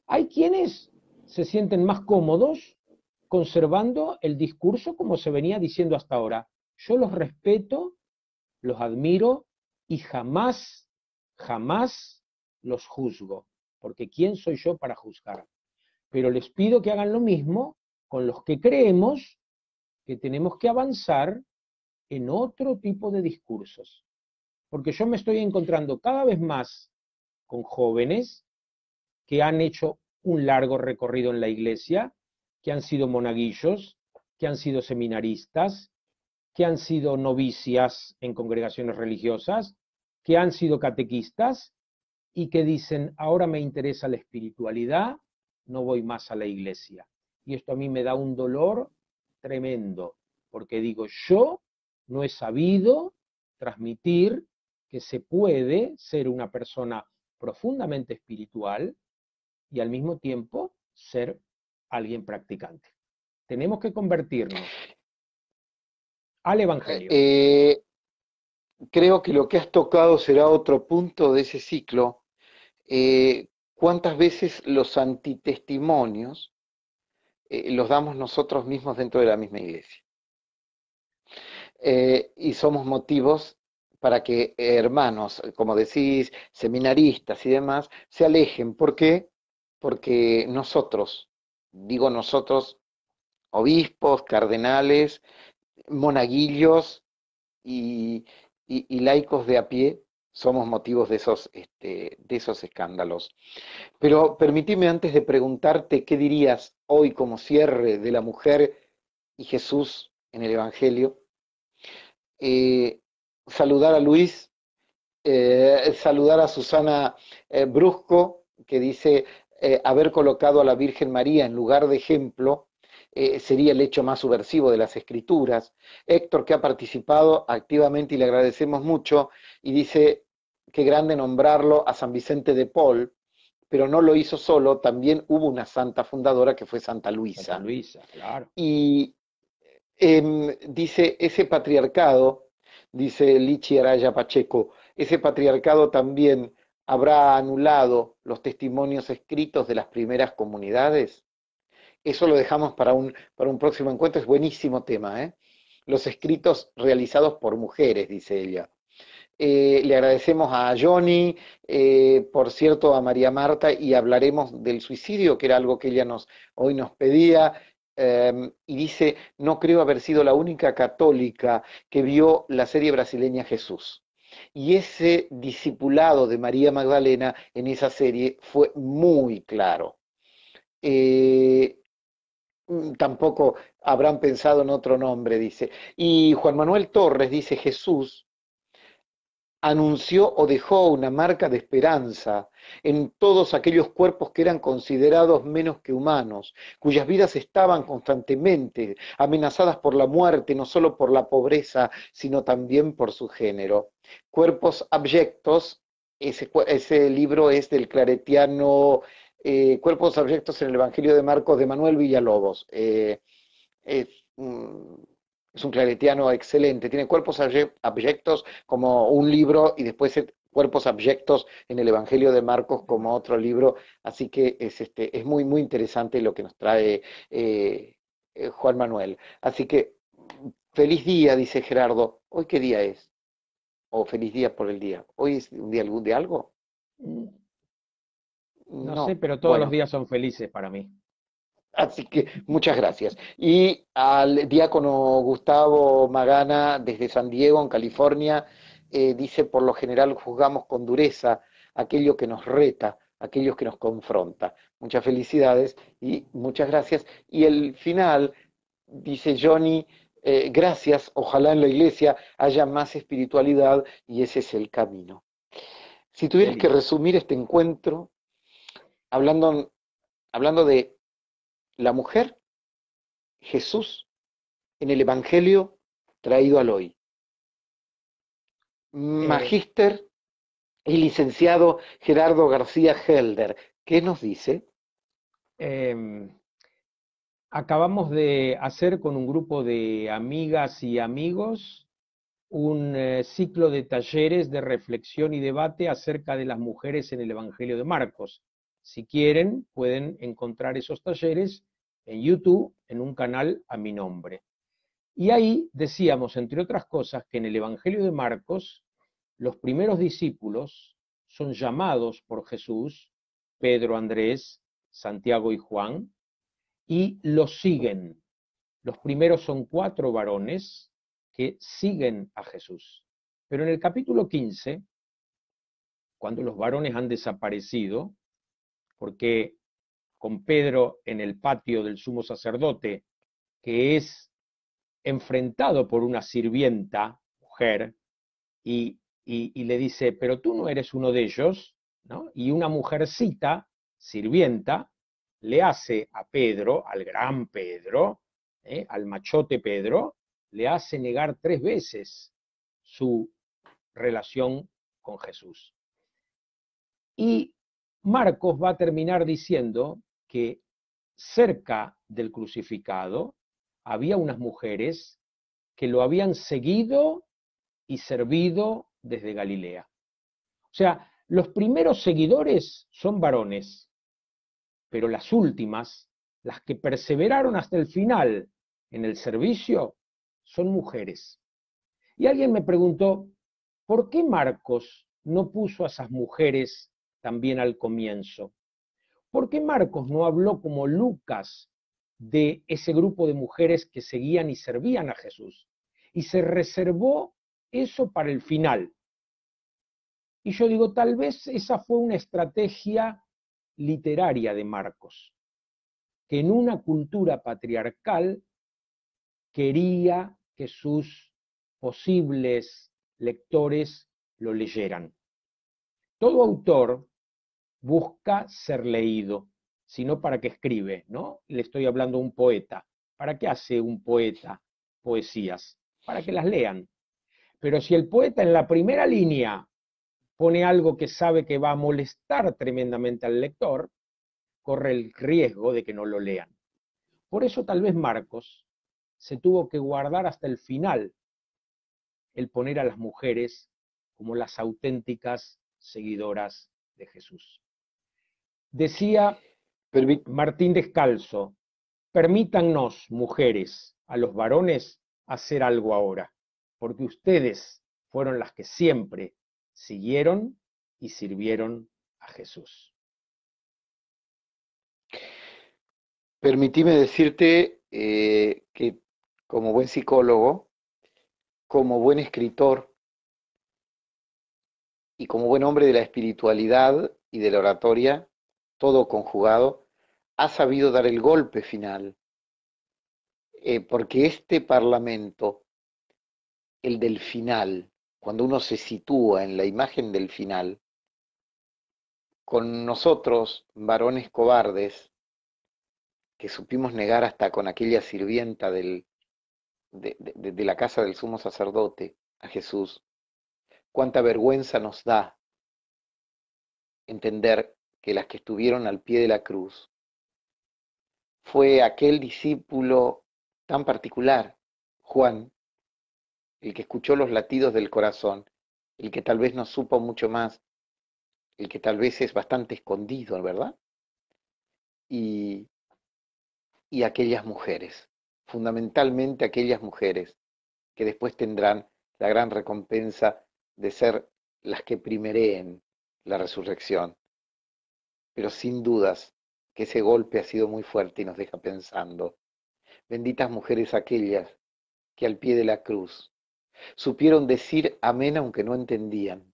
Hay quienes se sienten más cómodos conservando el discurso como se venía diciendo hasta ahora. Yo los respeto, los admiro y jamás, jamás los juzgo, porque ¿quién soy yo para juzgar? Pero les pido que hagan lo mismo con los que creemos que tenemos que avanzar en otro tipo de discursos. Porque yo me estoy encontrando cada vez más con jóvenes que han hecho un largo recorrido en la iglesia, que han sido monaguillos, que han sido seminaristas, que han sido novicias en congregaciones religiosas, que han sido catequistas y que dicen, ahora me interesa la espiritualidad, no voy más a la iglesia. Y esto a mí me da un dolor tremendo, porque digo, yo no he sabido transmitir que se puede ser una persona profundamente espiritual y al mismo tiempo ser alguien practicante. Tenemos que convertirnos al Evangelio. eh, creo que lo que has tocado será otro punto de ese ciclo. ¿Cuántas veces los antitestimonios los damos nosotros mismos dentro de la misma iglesia? Y somos motivos para que hermanos, como decís, seminaristas y demás, se alejen. ¿Por qué? Porque nosotros, digo nosotros, obispos, cardenales, monaguillos y, y laicos de a pie, somos motivos de esos escándalos. Pero permitime antes de preguntarte qué dirías hoy como cierre de la mujer y Jesús en el Evangelio, eh, saludar a Luis, saludar a Susana Brusco, que dice haber colocado a la Virgen María en lugar de ejemplo, sería el hecho más subversivo de las escrituras. Héctor, que ha participado activamente y le agradecemos mucho, y dice, qué grande nombrarlo a San Vicente de Paul, pero no lo hizo solo, también hubo una santa fundadora que fue Santa Santa Luisa. Luisa, claro. Y dice, ese patriarcado, dice Lichi Araya Pacheco, ese patriarcado también habrá anulado los testimonios escritos de las primeras comunidades. Eso lo dejamos para un próximo encuentro, es buenísimo tema, ¿eh? Los escritos realizados por mujeres, dice ella. Le agradecemos a Johnny, por cierto, a María Marta, y hablaremos del suicidio, que era algo que ella hoy nos pedía. Y dice, no creo haber sido la única católica que vio la serie brasileña Jesús. Y ese discipulado de María Magdalena en esa serie fue muy claro. Eh, Tampoco habrán pensado en otro nombre, dice. Y Juan Manuel Torres dice, Jesús anunció o dejó una marca de esperanza en todos aquellos cuerpos que eran considerados menos que humanos, cuyas vidas estaban constantemente amenazadas por la muerte, no solo por la pobreza, sino también por su género. Cuerpos abyectos, ese libro es del claretiano Cuerpos abyectos en el Evangelio de Marcos de Manuel Villalobos. Es, mm, es un claretiano excelente, tiene cuerpos abyectos como un libro y después cuerpos abyectos en el Evangelio de Marcos como otro libro, así que es muy, muy interesante lo que nos trae Juan Manuel. Así que feliz día, dice Gerardo. ¿Hoy qué día es? O feliz día por el día. ¿Hoy es un día de algo? Mm, No sé, No. pero todos los Bueno, días son felices para mí. así que muchas gracias. Y al diácono Gustavo Magana, desde San Diego, en California, dice, por lo general juzgamos con dureza aquello que nos reta, aquello que nos confronta. Muchas felicidades y muchas gracias. Y el final, dice Johnny, gracias, ojalá en la iglesia haya más espiritualidad y ese es el camino. Si Qué tuvieras que lindo. resumir este encuentro, hablando, hablando de la mujer, Jesús en el Evangelio traído al hoy. Eh, Magíster y licenciado Gerardo García Helder, ¿qué nos dice? em, Acabamos de hacer con un grupo de amigas y amigos un ciclo de talleres de reflexión y debate acerca de las mujeres en el Evangelio de Marcos. Si quieren, pueden encontrar esos talleres en YouTube, en un canal a mi nombre. Y ahí decíamos, entre otras cosas, que en el Evangelio de Marcos, los primeros discípulos son llamados por Jesús, Pedro, Andrés, Santiago y Juan, y los siguen. Los primeros son 4 varones que siguen a Jesús. Pero en el capítulo 15, cuando los varones han desaparecido, porque con Pedro en el patio del sumo sacerdote, que es enfrentado por una sirvienta, mujer, y le dice, pero tú no eres uno de ellos, ¿no? Y una mujercita, sirvienta, le hace a Pedro, al gran Pedro, al machote Pedro, le hace negar 3 veces su relación con Jesús. Y Marcos va a terminar diciendo que cerca del crucificado había unas mujeres que lo habían seguido y servido desde Galilea. O sea, los primeros seguidores son varones, pero las últimas, las que perseveraron hasta el final en el servicio, son mujeres. Y alguien me preguntó, ¿por qué Marcos no puso a esas mujeres también al comienzo? ¿Por qué Marcos no habló como Lucas de ese grupo de mujeres que seguían y servían a Jesús? Y se reservó eso para el final. Y yo digo, tal vez esa fue una estrategia literaria de Marcos, que en una cultura patriarcal quería que sus posibles lectores lo leyeran. Todo autor busca ser leído, sino para qué escribe, ¿no? Le estoy hablando a un poeta. ¿Para qué hace un poeta poesías? Para que las lean. Pero si el poeta en la primera línea pone algo que sabe que va a molestar tremendamente al lector, corre el riesgo de que no lo lean. Por eso tal vez Marcos se tuvo que guardar hasta el final el poner a las mujeres como las auténticas seguidoras de Jesús. Decía Permi- Martín Descalzo, permítannos, mujeres, a los varones hacer algo ahora, porque ustedes fueron las que siempre siguieron y sirvieron a Jesús. Permitime decirte que como buen psicólogo, como buen escritor y como buen hombre de la espiritualidad y de la oratoria, todo conjugado, ha sabido dar el golpe final, porque este Parlamento, el del final, cuando uno se sitúa en la imagen del final, con nosotros, varones cobardes, que supimos negar hasta con aquella sirvienta de la casa del sumo sacerdote a Jesús, cuánta vergüenza nos da entender que las que estuvieron al pie de la cruz fue aquel discípulo tan particular, Juan, el que escuchó los latidos del corazón, el que tal vez no supo mucho más, el que tal vez es bastante escondido, ¿verdad? Y, y aquellas mujeres, fundamentalmente aquellas mujeres que después tendrán la gran recompensa de ser las que primereen la resurrección. Pero sin dudas que ese golpe ha sido muy fuerte y nos deja pensando. Benditas mujeres aquellas que al pie de la cruz supieron decir amén aunque no entendían,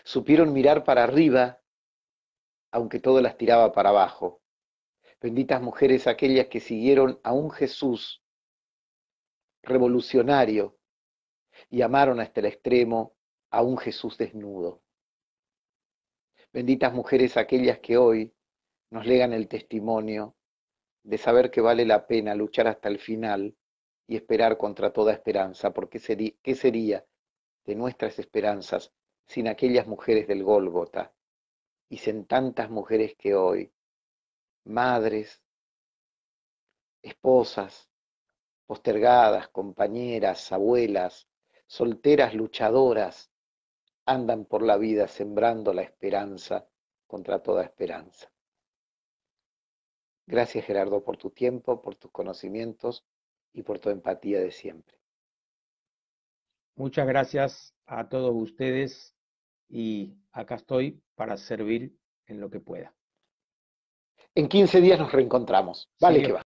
supieron mirar para arriba aunque todo las tiraba para abajo. Benditas mujeres aquellas que siguieron a un Jesús revolucionario y amaron hasta el extremo a un Jesús desnudo. Benditas mujeres aquellas que hoy nos legan el testimonio de saber que vale la pena luchar hasta el final y esperar contra toda esperanza, porque ¿qué sería de nuestras esperanzas sin aquellas mujeres del Gólgota y sin tantas mujeres que hoy, madres, esposas, postergadas, compañeras, abuelas, solteras luchadoras, andan por la vida sembrando la esperanza contra toda esperanza? Gracias, Gerardo, por tu tiempo, por tus conocimientos y por tu empatía de siempre. Muchas gracias a todos ustedes y acá estoy para servir en lo que pueda. En 15 días nos reencontramos. Si Vale que Dios va.